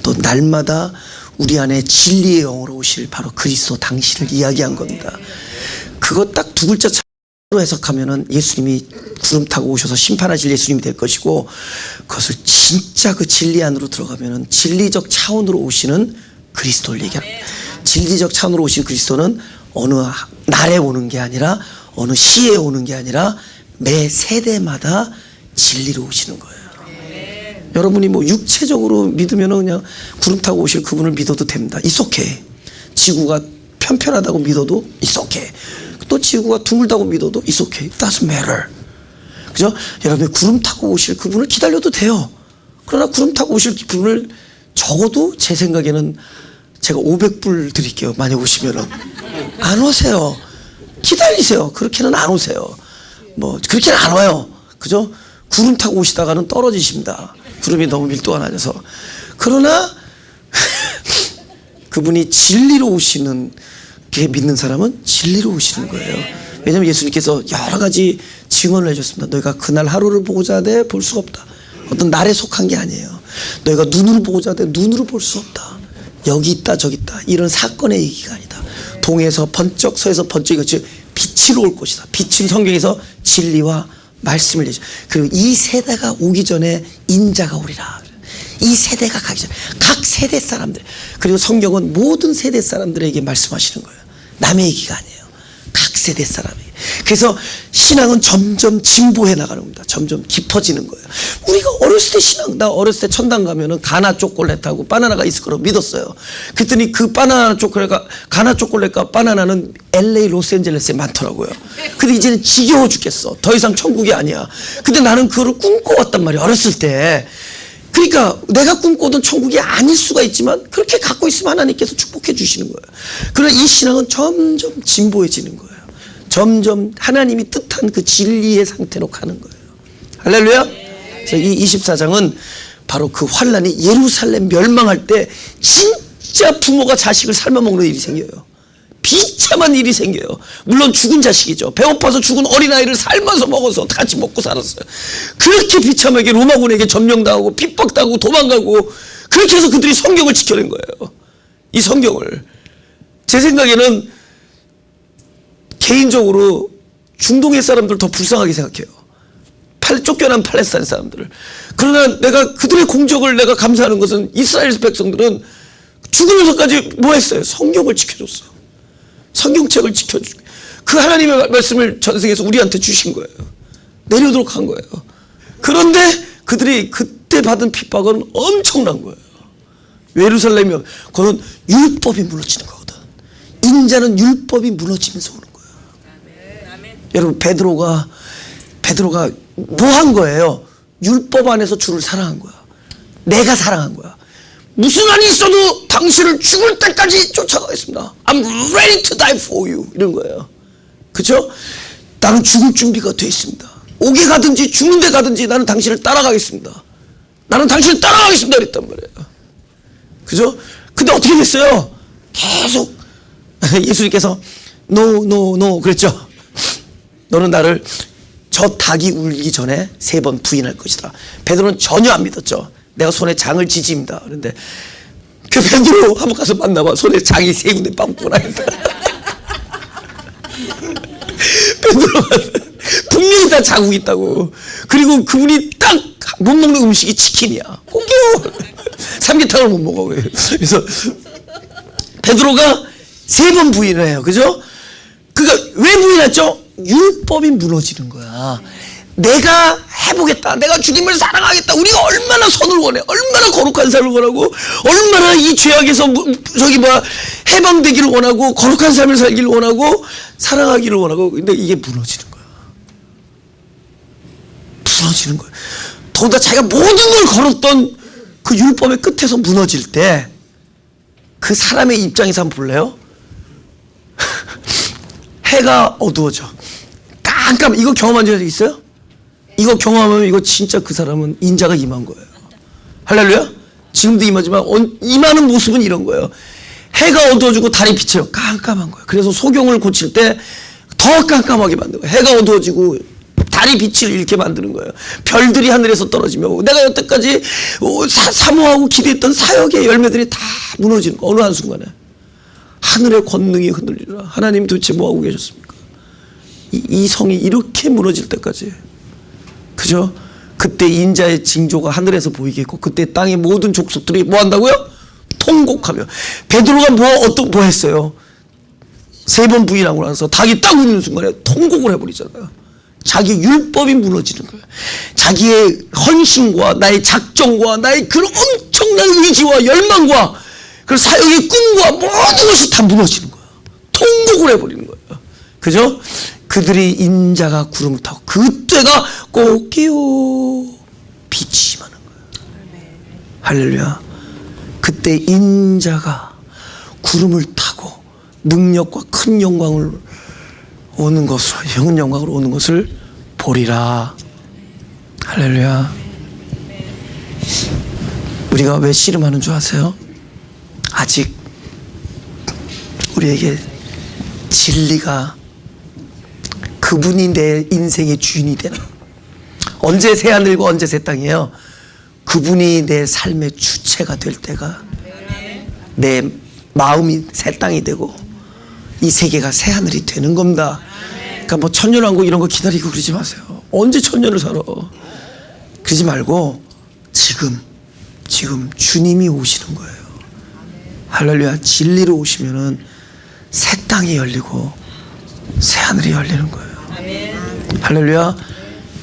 또 날마다 우리 안에 진리의 영으로 오실 바로 그리스도 당신을 이야기한 겁니다. 그거 딱 두 글자 차로 해석하면은 예수님이 구름 타고 오셔서 심판하실 예수님이 될 것이고, 그것을 진짜 그 진리 안으로 들어가면은 진리적 차원으로 오시는 그리스도를 얘기합니다. 진리적 차원으로 오신 그리스도는 어느 날에 오는 게 아니라 어느 시에 오는 게 아니라 매 세대마다 진리로 오시는 거예요. 여러분이 뭐 육체적으로 믿으면 그냥 구름 타고 오실 그분을 믿어도 됩니다. It's okay. 지구가 편편하다고 믿어도 It's okay. 또 지구가 둥글다고 믿어도 It's okay. It doesn't matter. 그죠? 여러분이 구름 타고 오실 그분을 기다려도 돼요. 그러나 구름 타고 오실 그분을 적어도 제 생각에는 제가 500불 드릴게요. 많이 오시면은. 안 오세요. 기다리세요. 그렇게는 안 오세요. 뭐, 그렇게는 안 와요. 그죠? 구름 타고 오시다가는 떨어지십니다. 구름이 너무 밀도가 낮아서. 그러나, 그분이 진리로 오시는, 게 믿는 사람은 진리로 오시는 거예요. 왜냐하면 예수님께서 여러 가지 증언을 해줬습니다. 너희가 그날 하루를 보고자 하되 볼 수가 없다. 어떤 날에 속한 게 아니에요. 너희가 눈으로 보고자 하되 눈으로 볼 수 없다. 여기 있다 저기 있다 이런 사건의 얘기가 아니다. 동에서 번쩍 서에서 번쩍 이것이 빛으로 올 것이다. 빛은 성경에서 진리와 말씀을 내죠. 그리고 이 세대가 오기 전에 인자가 오리라. 이 세대가 가기 전에 각 세대 사람들, 그리고 성경은 모든 세대 사람들에게 말씀하시는 거예요. 남의 얘기가 아니에요. 각 세대 사람에게. 그래서 신앙은 점점 진보해 나가는 겁니다. 점점 깊어지는 거예요. 우리가 어렸을 때 신앙, 나 어렸을 때 천당 가면은 가나 초콜릿하고 바나나가 있을 거라고 믿었어요. 그랬더니 그 바나나 초콜릿과 가나 초콜릿과 바나나는 LA 로스앤젤레스에 많더라고요. 근데 이제는 지겨워 죽겠어. 더 이상 천국이 아니야. 근데 나는 그거를 꿈꿔왔단 말이야, 어렸을 때. 그러니까 내가 꿈꿔던 천국이 아닐 수가 있지만 그렇게 갖고 있으면 하나님께서 축복해 주시는 거예요. 그러나 이 신앙은 점점 진보해지는 거예요. 점점 하나님이 뜻한 그 진리의 상태로 가는 거예요. 할렐루야. 그래서 이 24장은 바로 그 환란이 예루살렘 멸망할 때 진짜 부모가 자식을 삶아먹는 일이 생겨요. 비참한 일이 생겨요. 물론 죽은 자식이죠. 배고파서 죽은 어린아이를 삶아서 먹어서 같이 먹고 살았어요. 그렇게 비참하게 로마군에게 점령당하고 핍박당하고 도망가고 그렇게 해서 그들이 성경을 지켜낸 거예요. 이 성경을. 제 생각에는 개인적으로 중동의 사람들 더 불쌍하게 생각해요. 쫓겨난 팔레스타인 사람들을. 그러나 내가 그들의 공적을 내가 감사하는 것은 이스라엘 백성들은 죽으면서까지 뭐 했어요? 성경을 지켜줬어. 성경책을 지켜주고 그 하나님의 말씀을 전 세계에서 우리한테 주신 거예요. 내려오도록 한 거예요. 그런데 그들이 그때 받은 핍박은 엄청난 거예요. 예루살렘이면 그건 율법이 무너지는 거거든. 인자는 율법이 무너지면서 오는 거예요. 여러분 베드로가 뭐 한 거예요? 율법 안에서 주를 사랑한 거야. 내가 사랑한 거야. 무슨 한이 있어도 당신을 죽을 때까지 쫓아가겠습니다. I'm ready to die for you. 이런 거예요. 그렇죠? 나는 죽을 준비가 돼 있습니다. 옥에 가든지 죽는 데 가든지 나는 당신을 따라가겠습니다. 나는 당신을 따라가겠습니다. 그랬단 말이에요. 그죠? 근데 어떻게 됐어요? 계속 예수님께서 no 그랬죠? 너는 나를 저 닭이 울기 전에 3번 부인할 것이다. 베드로는 전혀 안 믿었죠. 내가 손에 장을 지집니다. 그런데 그 베드로 한번 가서 만나봐. 손에 장이 3군데 빵꾸가 나있다. 베드로가 분명히 다 자국이 있다고. 그리고 그분이 딱 못 먹는 음식이 치킨이야. 웃겨. 삼계탕을 못 먹어. 그래서 베드로가 3번 부인을 해요. 그죠? 그러니까 왜 부인했죠? 율법이 무너지는 거야. 내가 해보겠다. 내가 주님을 사랑하겠다. 우리가 얼마나 선을 원해. 얼마나 거룩한 삶을 원하고 얼마나 이 죄악에서 해방되기를 원하고 거룩한 삶을 살기를 원하고 사랑하기를 원하고. 근데 이게 무너지는 거야. 무너지는 거야. 더군다나 자기가 모든 걸 걸었던 그 율법의 끝에서 무너질 때 그 사람의 입장에서 한번 볼래요? 해가 어두워져. 깜깜. 이거 경험한 적 있어요? 이거 경험하면 이거 진짜 그 사람은 인자가 임한 거예요. 할렐루야? 지금도 임하지만 임하는 모습은 이런 거예요. 해가 어두워지고 달이 비쳐요. 깜깜한 거예요. 그래서 소경을 고칠 때 더 깜깜하게 만드는 거예요. 해가 어두워지고 달이 빛을 잃게 만드는 거예요. 별들이 하늘에서 떨어지며 내가 여태까지 사모하고 기대했던 사역의 열매들이 다 무너지는 거예요. 어느 한순간에. 하늘의 권능이 흔들리라. 하나님 도대체 뭐하고 계셨습니까? 이 성이 이렇게 무너질 때까지. 그죠? 그때 인자의 징조가 하늘에서 보이겠고 그때 땅의 모든 족속들이 뭐 한다고요? 통곡하며. 베드로가 뭐 했어요? 3번 부인하고 나서 닭이 딱 울리는 순간에 통곡을 해버리잖아요. 자기 율법이 무너지는 거예요. 자기의 헌신과 나의 작정과 나의 그런 엄청난 의지와 열망과 그 사역의 꿈과 모든 것이 다 무너지는 거예요. 통곡을 해버리는 거예요. 그죠? 그들이 인자가 구름을 타고 그때가 꽃기요 빛이 임하는 거예요. 할렐루야. 그때 인자가 구름을 타고 능력과 큰 영광을 오는 것으로 영은 영광으로 오는 것을 보리라. 할렐루야. 우리가 왜 씨름하는 줄 아세요? 아직 우리에게 진리가 그분이 내 인생의 주인이 되는. 언제 새 하늘과 언제 새 땅이에요? 그분이 내 삶의 주체가 될 때가 내 마음이 새 땅이 되고 이 세계가 새 하늘이 되는 겁니다. 그러니까 뭐 천년왕국 이런 거 기다리고 그러지 마세요. 언제 천년을 살아. 그러지 말고 지금 주님이 오시는 거예요. 할렐루야. 진리로 오시면은 새 땅이 열리고 새 하늘이 열리는 거예요. 할렐루야.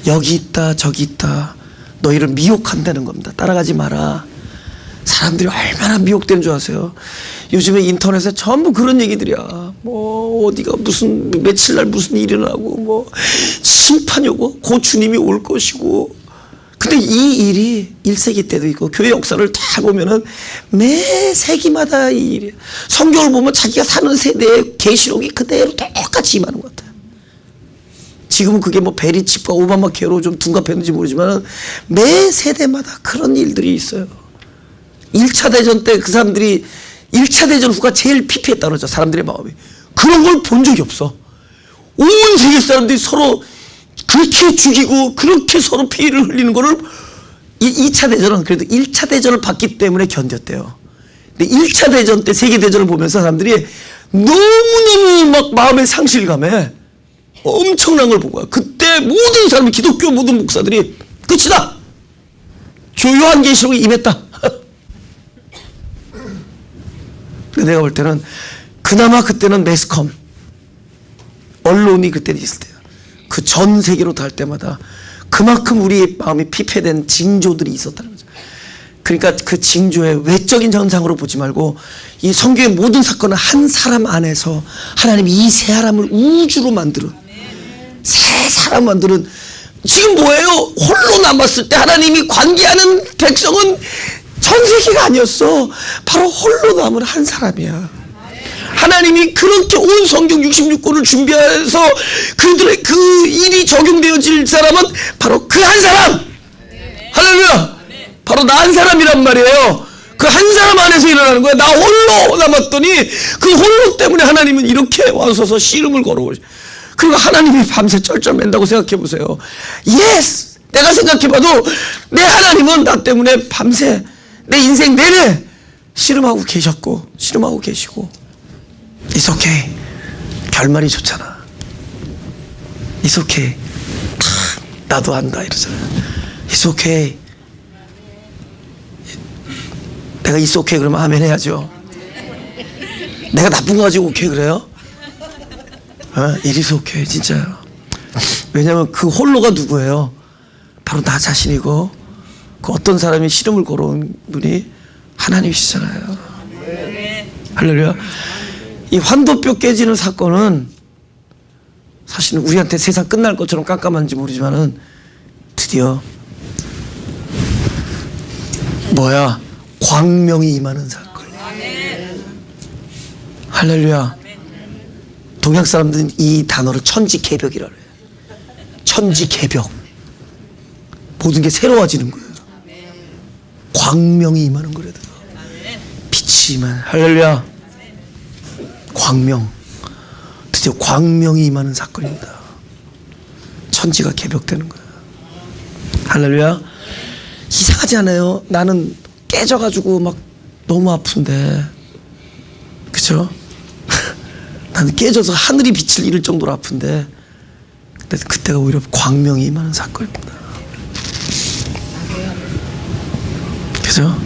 여기 있다 저기 있다 너희를 미혹한다는 겁니다. 따라가지 마라. 사람들이 얼마나 미혹되는 줄 아세요? 요즘에 인터넷에 전부 그런 얘기들이야. 뭐 어디가 무슨 며칠 날 무슨 일이 일어나고 뭐 심판이 오고 곧 주님이 올 것이고. 근데 이 일이 1세기 때도 있고 교회 역사를 다 보면은 매 세기마다 이 일이야. 성경을 보면 자기가 사는 세대의 계시록이 그대로 똑같이 임하는 것 같아요. 지금은 그게 뭐 베리칩과 오바마 케어로 좀 둔갑했는지 모르지만 매 세대마다 그런 일들이 있어요. 1차 대전 때 그 사람들이 1차 대전 후가 제일 피폐했다 그러죠. 사람들의 마음이. 그런 걸 본 적이 없어. 온 세계 사람들이 서로 그렇게 죽이고 그렇게 서로 피해를 흘리는 거를 2차 대전은 그래도 1차 대전을 봤기 때문에 견뎠대요. 근데 1차 대전 때 세계대전을 보면서 사람들이 너무너무 막 마음의 상실감에 엄청난 걸 본 거야. 그때 모든 사람이, 기독교 모든 목사들이 끝이다, 요한계시록에 임했다. 내가 볼 때는 그나마 그때는 매스컴, 언론이 그때는 있을 때야. 그 전 세계로 달 때마다 그만큼 우리의 마음이 피폐된 징조들이 있었다는 거죠. 그러니까 그 징조의 외적인 현상으로 보지 말고 이 성경의 모든 사건은 한 사람 안에서 하나님이 이 세 사람을 우주로 만드는, 세 사람 만드는, 지금 뭐예요? 홀로 남았을 때 하나님이 관계하는 백성은 전 세계가 아니었어. 바로 홀로 남은 한 사람이야. 하나님이 그렇게 온 성경 66권을 준비해서 그들의 그 일이 적용되어질 사람은 바로 그 한 사람. 할렐루야. 바로 나 한 사람이란 말이에요. 그 한 사람 안에서 일어나는 거야. 나 홀로 남았더니 그 홀로 때문에 하나님은 이렇게 와서서 씨름을 걸어오죠. 그리고 하나님이 밤새 쩔쩔맨다고 생각해 보세요. 예스! 내가 생각해봐도 내 하나님은 나 때문에 밤새 내 인생 내내 씨름하고 계셨고, 씨름하고 계시고, It's okay. 결말이 좋잖아. It's okay. 나도 안다 이러잖아. It's okay. 내가 It's okay 그러면 아멘 해야죠. 내가 나쁜 거 가지고 오케이 그래요? It is okay. 진짜요. 왜냐면 그 홀로가 누구예요? 바로 나 자신이고, 그 어떤 사람이 씨름을 걸어온 분이 하나님이시잖아요. 할렐루야. 이 환도뼈 깨지는 사건은 사실은 우리한테 세상 끝날 것처럼 깜깜한지 모르지만은 드디어 뭐야? 광명이 임하는 사건. 할렐루야. 동양 사람들은 이 단어를 천지개벽이라 그래요. 천지개벽. 모든 게 새로워지는 거예요. 광명이 임하는 거래요. 빛이 임하는. 할렐루야. 광명. 드디어 광명이 임하는 사건입니다. 천지가 개벽되는 거예요. 할렐루야. 이상하지 않아요? 나는 깨져가지고 막 너무 아픈데, 그쵸? 나는 깨져서 하늘이 빛을 잃을 정도로 아픈데, 근데 그때가 오히려 광명이 임하는 사건입니다. 그죠?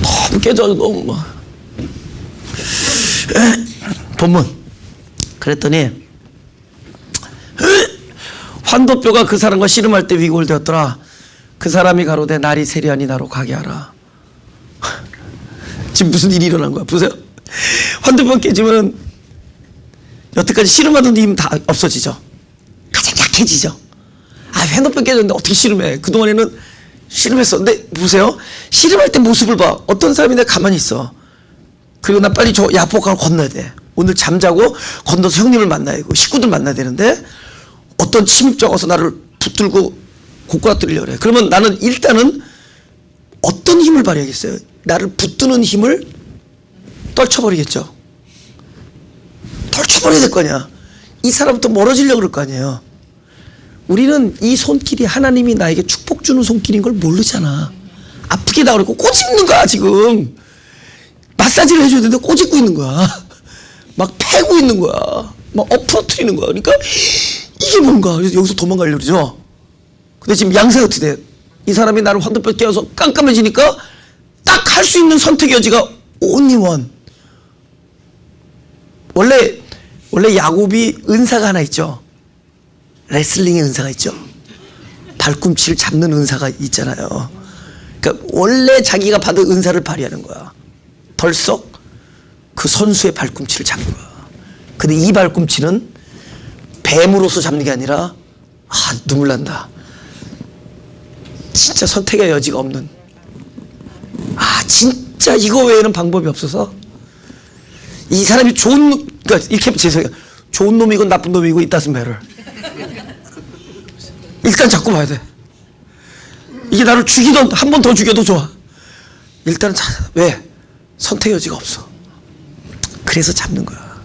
너무 깨져서 너무 막. 본문. 그랬더니 환도뼈가 그 사람과 씨름할 때 위골되었더라. 그 사람이 가로되 날이 세리하니 나로 가게 하라. 지금 무슨 일이 일어난 거야? 보세요. 환도뼈 깨지면 여태까지 씨름하던 힘 다 없어지죠. 가장 약해지죠. 아, 환도뼈 깨졌는데 어떻게 씨름해? 그동안에는 씨름했어. 근데 보세요. 씨름할 때 모습을 봐. 어떤 사람이 내가 가만히 있어. 그리고 나 빨리 저 야복강을 건너야 돼. 오늘 잠자고 건너서 형님을 만나야 되고 식구들 만나야 되는데 어떤 침입자가 와서 나를 붙들고 고꾸라뜨리려고 그래. 그러면 나는 일단은 어떤 힘을 발휘하겠어요? 나를 붙드는 힘을 떨쳐버리겠죠. 떨쳐버려야 될 거 아니야. 이 사람부터 멀어지려고 그럴 거 아니에요. 우리는 이 손길이 하나님이 나에게 축복 주는 손길인 걸 모르잖아. 아프게 나오고 꼬집는 거야 지금. 마사지를 해줘야 되는데 꼬집고 있는 거야. 막 패고 있는 거야. 막 엎어뜨리는 거야. 그러니까 이게 뭔가. 그래서 여기서 도망가려고 그러죠. 근데 지금 양상이 어떻게 돼? 이 사람이 나를 환도뼈 깨어서 깜깜해지니까 딱 할 수 있는 선택의 여지가 only one. 원래 야곱이 은사가 하나 있죠. 레슬링의 은사가 있죠. 발꿈치를 잡는 은사가 있잖아요. 그러니까 원래 자기가 받은 은사를 발휘하는 거야. 덜썩 그 선수의 발꿈치를 잡는 거야. 근데 이 발꿈치는 뱀으로서 잡는 게 아니라, 아, 눈물 난다. 진짜 선택의 여지가 없는, 아, 진짜 이거 외에는 방법이 없어서 이 사람이 그러니까 이렇게 죄송해요. 좋은 놈이건 나쁜 놈이고 it doesn't matter. 일단 잡고 봐야 돼. 이게 나를 죽이던 한 번 더 죽여도 좋아. 일단 왜? 선택 여지가 없어. 그래서 잡는 거야.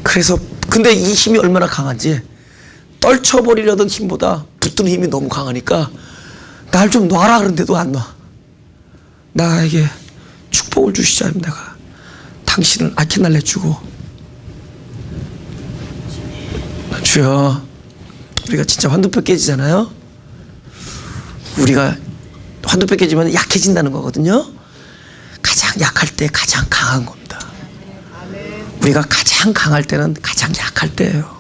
그래서 근데 이 힘이 얼마나 강한지, 떨쳐버리려던 힘보다 붙드는 힘이 너무 강하니까 날 좀 놔라 그런데도 안 놔. 나에게 축복을 주시자. 내가 당신을 아케날레 주고, 주여 주여, 우리가 진짜 환도뼈 깨지잖아요. 우리가 환도뼈 깨지면 약해진다는 거거든요. 가장 약할 때 가장 강한 겁니다. 우리가 가장 강할 때는 가장 약할 때예요.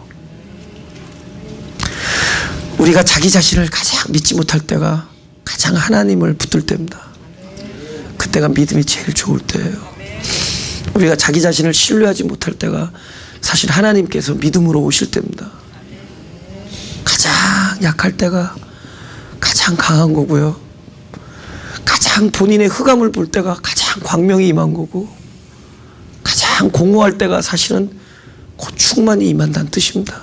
우리가 자기 자신을 가장 믿지 못할 때가 가장 하나님을 붙들 때입니다. 그때가 믿음이 제일 좋을 때예요. 우리가 자기 자신을 신뢰하지 못할 때가 사실 하나님께서 믿음으로 오실 때입니다. 가장 약할 때가 가장 강한 거고요. 가장 본인의 흑암을 볼 때가 가장 광명이 임한 거고, 가장 공허할 때가 사실은 곧 충만이 임한다는 뜻입니다.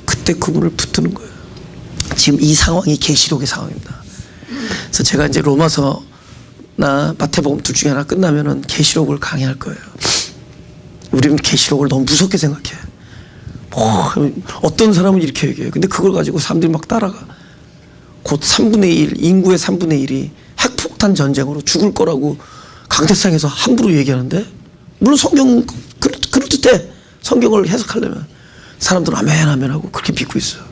그때 그분을 붙드는 거예요. 지금 이 상황이 계시록의 상황입니다. 그래서 제가 이제 로마서나 마태복음 둘 중에 하나 끝나면은 계시록을 강의할 거예요. 우리는 계시록을 너무 무섭게 생각해. 어떤 사람은 이렇게 얘기해요. 근데 그걸 가지고 사람들이 막 따라가. 곧 3분의 1, 인구의 3분의 1이 핵폭탄 전쟁으로 죽을 거라고 강대상에서 함부로 얘기하는데, 물론 성경 그럴듯해. 성경을 해석하려면 사람들은 아멘 아멘 하고 그렇게 믿고 있어요.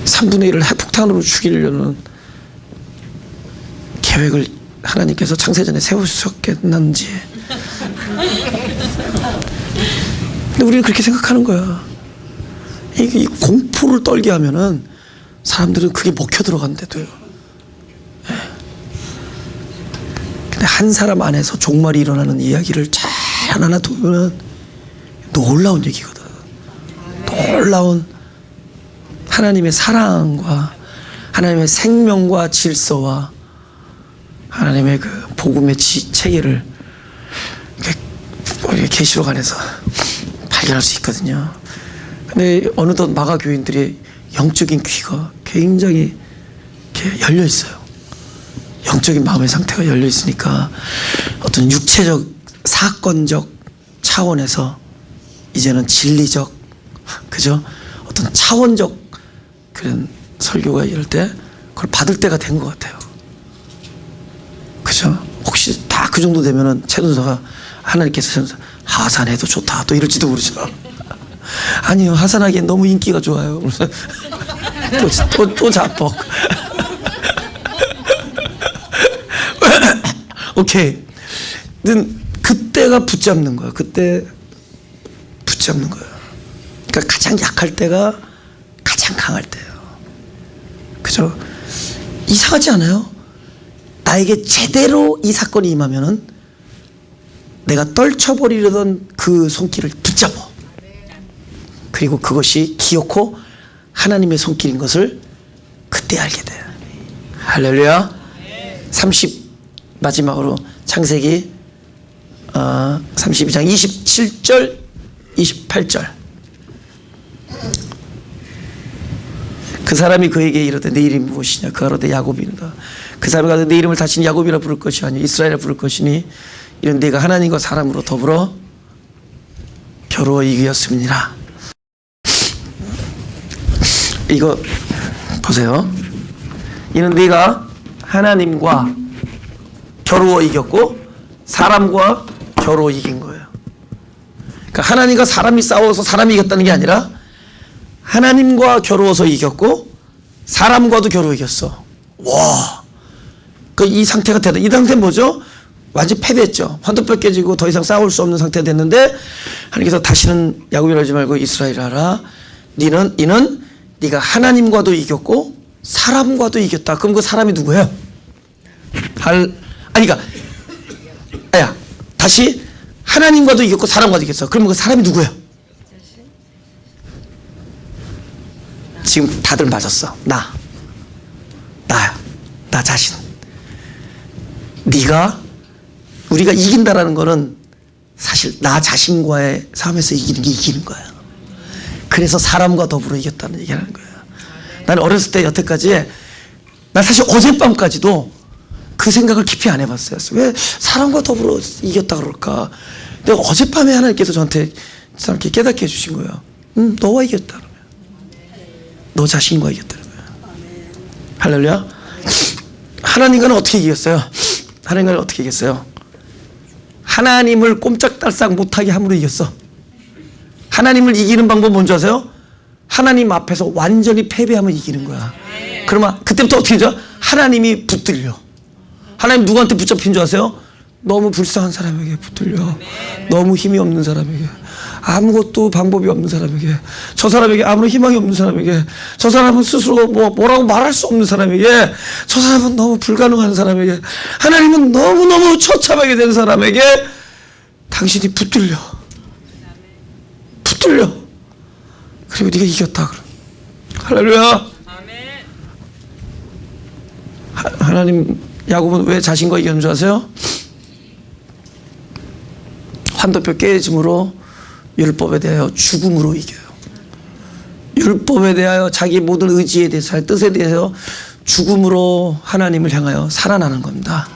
3분의 1을 핵폭탄으로 죽이려는 계획을 하나님께서 창세전에 세우셨겠는지. 근데 우리는 그렇게 생각하는 거야. 이 공포를 떨게 하면은 사람들은 그게 먹혀 들어간대 돼요. 근데 한 사람 안에서 종말이 일어나는 이야기를 잘 하나하나 보면 놀라운 얘기거든. 놀라운 하나님의 사랑과 하나님의 생명과 질서와 하나님의 그 복음의 체계를 계시록 안에서 발견할 수 있거든요. 근데 어느덧 마가 교인들의 영적인 귀가 굉장히 이렇게 열려 있어요. 영적인 마음의 상태가 열려 있으니까 어떤 육체적 사건적 차원에서 이제는 진리적, 그죠? 어떤 차원적 그런 설교가 이럴 때 그걸 받을 때가 된 것 같아요. 그죠? 혹시 다 그 정도 되면은 최준서가 하나님께서 하산해도 좋다 또 이럴지도 모르죠. 아니요, 하산하기엔 너무 인기가 좋아요. 또 자뻑. 오케이. 그때가 붙잡는 거야. 그때 붙잡는 거야. 그러니까 가장 약할 때가 가장 강할 때예요. 그죠? 이상하지 않아요? 나에게 제대로 이 사건이 임하면은 내가 떨쳐버리려던 그 손길을 붙잡아. 그리고 그것이 기어코 하나님의 손길인 것을 그때 알게 돼요. 할렐루야. 30 마지막으로 창세기 32장 27절 28절. 그 사람이 그에게 이르되 내 이름이 무엇이냐? 그가 이르되 야곱이니라. 그 사람이 가되 내 이름을 다시는 야곱이라 부를 것이 아니요 이스라엘이라 부를 것이니 이는 네가 하나님과 사람으로 더불어 겨루어 이기었음이니라. 이거 보세요. 이는 네가 하나님과 겨루어 이겼고 사람과 겨루어 이긴 거예요. 그러니까 하나님과 사람이 싸워서 사람이 이겼다는 게 아니라 하나님과 겨루어서 이겼고 사람과도 겨루어 이겼어. 와, 그 이 상태가 되다. 이 상태는 뭐죠? 완전 패배했죠. 환도뼈 깨지고 더 이상 싸울 수 없는 상태가 됐는데 하나님께서 다시는 야곱이라 하지 말고 이스라엘 하라. 이는 네가 하나님과도 이겼고 사람과도 이겼다. 그럼 그 사람이 누구예요? 그러니까 다시 하나님과도 이겼고 사람과도 이겼어. 그러면 그 사람이 누구예요? 지금 다들 맞았어. 나 자신. 우리가 이긴다라는 거는 사실 나 자신과의 싸움에서 이기는 게 이기는 거야. 그래서 사람과 더불어 이겼다는 얘기하는 거야. 나는 어렸을 때 여태까지, 난 사실 어젯밤까지도 그 생각을 깊이 안 해봤어요. 왜 사람과 더불어 이겼다 그럴까? 근데 어젯밤에 하나님께서 저한테 이렇게 깨닫게 해주신 거예요. 너와 이겼다는 거야. 너 자신과 이겼다는 거야. 하렐루야. 하나님과는 어떻게 이겼어요? 하나님과는 어떻게 이겼어요? 하나님을 꼼짝달싹 못하게 함으로 이겼어. 하나님을 이기는 방법 뭔지 아세요? 하나님 앞에서 완전히 패배하면 이기는 거야. 그러면 그때부터 어떻게 되죠? 하나님이 붙들려. 하나님 누구한테 붙잡힌 줄 아세요? 너무 불쌍한 사람에게 붙들려. 너무 힘이 없는 사람에게, 아무것도 방법이 없는 사람에게, 저 사람에게 아무런 희망이 없는 사람에게, 저 사람은 스스로 뭐라고 말할 수 없는 사람에게, 저 사람은 너무 불가능한 사람에게, 하나님은 너무너무 처참하게 된 사람에게 당신이 붙들려. 그리고 네가 이겼다. 할렐루야. 하나님, 야곱은 왜 자신과 이겼는 줄 아세요? 환도뼈 깨짐으로 율법에 대하여 죽음으로 이겨요. 율법에 대하여 자기 모든 의지에 대해서, 뜻에 대해서 죽음으로 하나님을 향하여 살아나는 겁니다.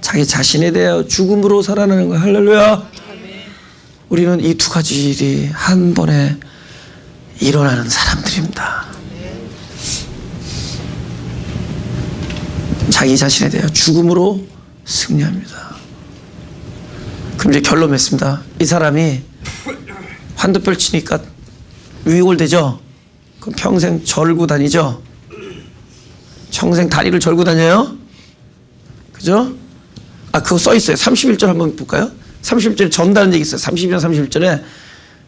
자기 자신에 대하여 죽음으로 살아나는 거예요. 할렐루야. 우리는 이 두 가지 일이 한 번에 일어나는 사람들입니다. 자기 자신에 대하여 죽음으로 승리합니다. 그럼 이제 결론 맺습니다. 이 사람이 환도뼈를 치니까 위골되죠? 그럼 평생 절고 다니죠? 평생 다리를 절고 다녀요? 그죠? 그거 써 있어요. 31절 한번 볼까요? 31절에 전다는 얘기 있어요. 32절 31절에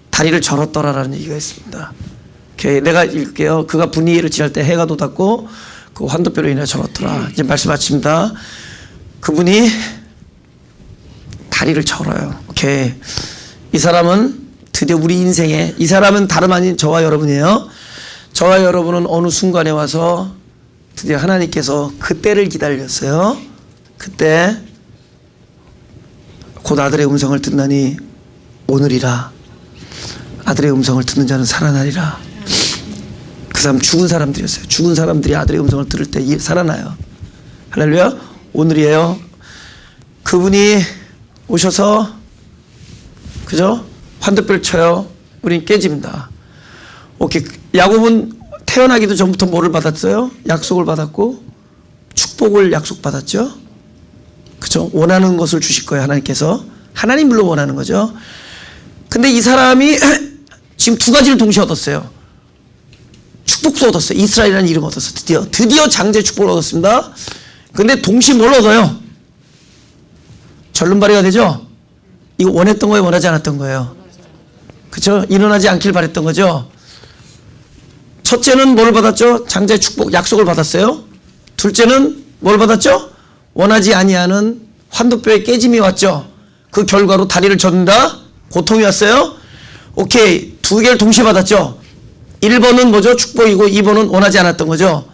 다리를 절었더라라는 얘기가 있습니다. 내가 읽을게요. 그가 분이엘을 지날 때 해가 돋았고 그 환도뼈로 인해 절었더라. 이제 말씀 마칩니다. 그분이 다리를 절어요. 오케이. 이 사람은 드디어 우리 인생에, 이 사람은 다름 아닌 저와 여러분이에요. 저와 여러분은 어느 순간에 와서 드디어 하나님께서 그때를 기다렸어요. 그때 곧 아들의 음성을 듣나니 오늘이라. 아들의 음성을 듣는 자는 살아나리라. 그 사람 죽은 사람들이었어요. 죽은 사람들이 아들의 음성을 들을 때 살아나요. 할렐루야. 오늘이에요. 그분이 오셔서, 그죠? 환도뼈를 쳐요. 우린 깨집니다. 오케이. 야곱은 태어나기도 전부터 뭐를 받았어요? 약속을 받았고 축복을 약속받았죠. 그죠? 원하는 것을 주실 거예요. 하나님께서. 하나님 물론 원하는 거죠. 근데 이 사람이 지금 두 가지를 동시에 얻었어요. 축복도 얻었어요. 이스라엘이라는 이름 얻었어요. 드디어 장제 축복을 얻었습니다. 근데 동시에 뭘 얻어요? 절름발이가 되죠? 이거 원했던 거예요? 원하지 않았던 거예요? 그쵸? 일어나지 않길 바랬던 거죠? 첫째는 뭘 받았죠? 장제 축복 약속을 받았어요. 둘째는 뭘 받았죠? 원하지 아니하는 환도뼈의 깨짐이 왔죠. 그 결과로 다리를 젓는다? 고통이 왔어요. 오케이. 두 개를 동시에 받았죠. 1번은 뭐죠? 축복이고 2번은 원하지 않았던 거죠.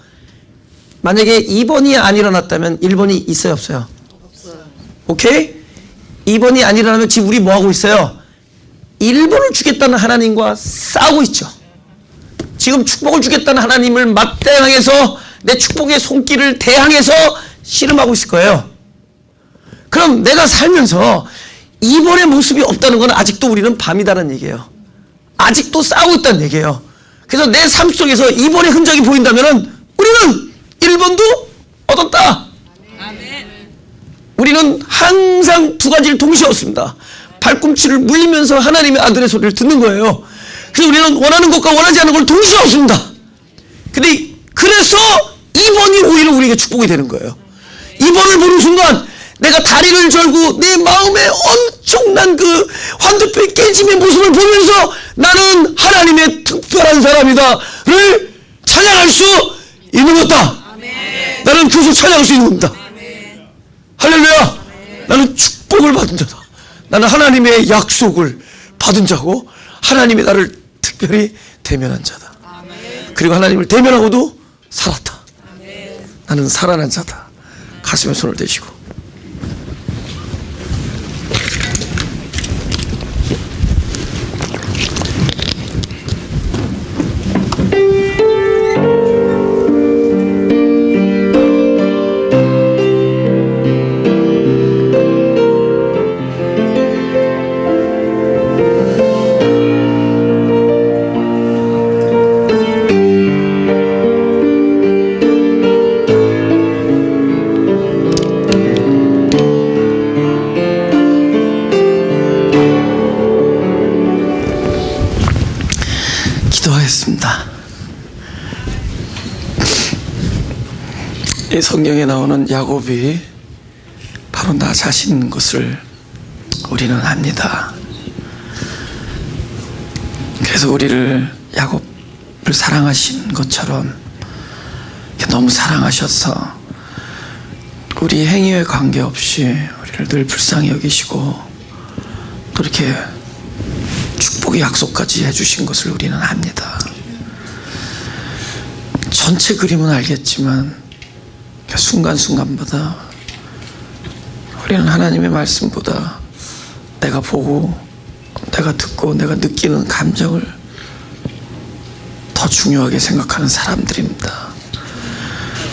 만약에 2번이 안 일어났다면 1번이 있어요? 없어요? 없어요. 오케이? 2번이 안 일어나면 지금 우리 뭐하고 있어요? 1번을 주겠다는 하나님과 싸우고 있죠. 지금 축복을 주겠다는 하나님을 맞대항해서 내 축복의 손길을 대항해서 씨름하고 있을 거예요. 그럼 내가 살면서 2번의 모습이 없다는 건 아직도 우리는 밤이다는 얘기예요. 아직도 싸우고 있다는 얘기예요. 그래서 내 삶 속에서 2번의 흔적이 보인다면 우리는 1번도 얻었다. 아멘. 우리는 항상 두 가지를 동시에 얻습니다. 발꿈치를 물리면서 하나님의 아들의 소리를 듣는 거예요. 그래서 우리는 원하는 것과 원하지 않는 걸 동시에 얻습니다. 근데 그래서 2번이 오히려 우리에게 축복이 되는 거예요. 2번을 보는 순간 내가 다리를 절고 내 마음에 엄청난 그 환도뼈의 깨짐의 모습을 보면서 나는 하나님의 특별한 사람이다를 찬양할 수 있는 것다. 아멘. 나는 그것을 찬양할 수 있는 겁니다. 아멘. 할렐루야. 아멘. 나는 축복을 받은 자다. 나는 하나님의 약속을 받은 자고 하나님이 나를 특별히 대면한 자다. 아멘. 그리고 하나님을 대면하고도 살았다. 아멘. 나는 살아난 자다. 가슴에 손을 대시고 기도하겠습니다. 이 성경에 나오는 야곱이 바로 나 자신인 것을 우리는 압니다. 그래서 우리를 야곱을 사랑하신 것처럼 너무 사랑하셔서 우리 행위에 관계없이 우리를 늘 불쌍히 여기시고 또 이렇게 축복의 약속까지 해주신 것을 우리는 압니다. 전체 그림은 알겠지만 순간순간마다 우리는 하나님의 말씀보다 내가 보고 내가 듣고 내가 느끼는 감정을 더 중요하게 생각하는 사람들입니다.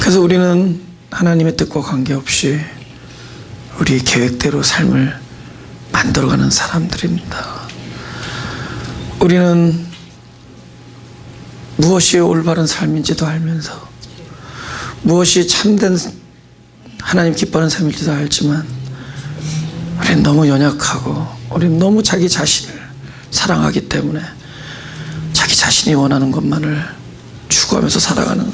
그래서 우리는 하나님의 뜻과 관계없이 우리 계획대로 삶을 만들어가는 사람들입니다. 우리는 무엇이 올바른 삶인지도 알면서 무엇이 참된 하나님 기뻐하는 삶일지도 알지만 우리는 너무 연약하고 우리는 너무 자기 자신을 사랑하기 때문에 자기 자신이 원하는 것만을 추구하면서 살아가는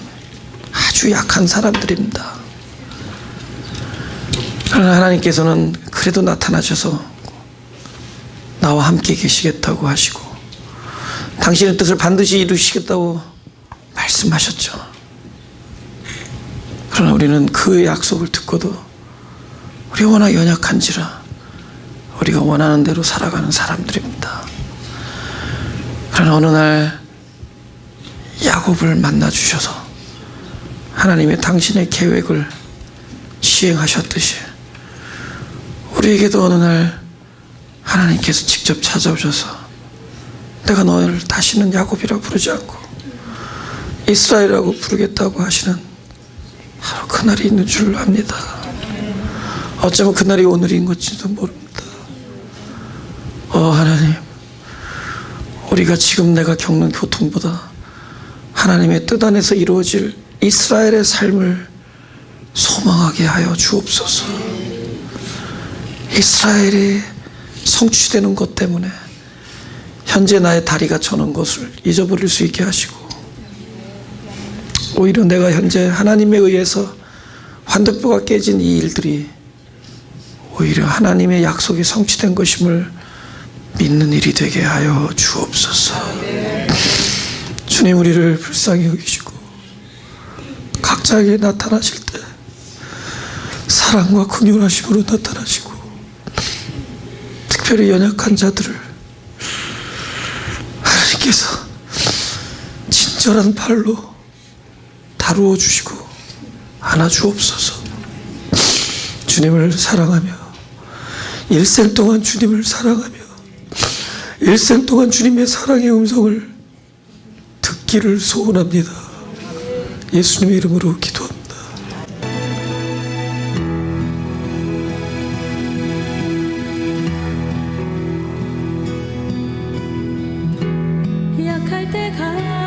아주 약한 사람들입니다. 그러나 하나님께서는 그래도 나타나셔서 나와 함께 계시겠다고 하시고 당신의 뜻을 반드시 이루시겠다고 말씀하셨죠. 그러나 우리는 그 약속을 듣고도 우리가 워낙 연약한지라 우리가 원하는 대로 살아가는 사람들입니다. 그러나 어느 날 야곱을 만나 주셔서 하나님의 당신의 계획을 시행하셨듯이 우리에게도 어느 날 하나님께서 직접 찾아오셔서 내가 너를 다시는 야곱이라고 부르지 않고 이스라엘이라고 부르겠다고 하시는 바로 그날이 있는 줄 압니다. 어쩌면 그날이 오늘인 것지도 모릅니다. 하나님, 우리가 지금 내가 겪는 고통보다 하나님의 뜻 안에서 이루어질 이스라엘의 삶을 소망하게 하여 주옵소서. 이스라엘이 성취되는 것 때문에 현재 나의 다리가 저는 것을 잊어버릴 수 있게 하시고 오히려 내가 현재 하나님에 의해서 환대뼈가 깨진 이 일들이 오히려 하나님의 약속이 성취된 것임을 믿는 일이 되게 하여 주옵소서. 주님, 우리를 불쌍히 여기시고 각자에게 나타나실 때 사랑과 긍휼하심으로 나타나시고 특별히 연약한 자들을 하나님께서 친절한 발로 다루어 주시고 안아주옵소서. 주님을 사랑하며 일생 동안 주님을 사랑하며 일생 동안 주님의 사랑의 음성을 듣기를 소원합니다. 예수님의 이름으로 기도합니다. 약할 때가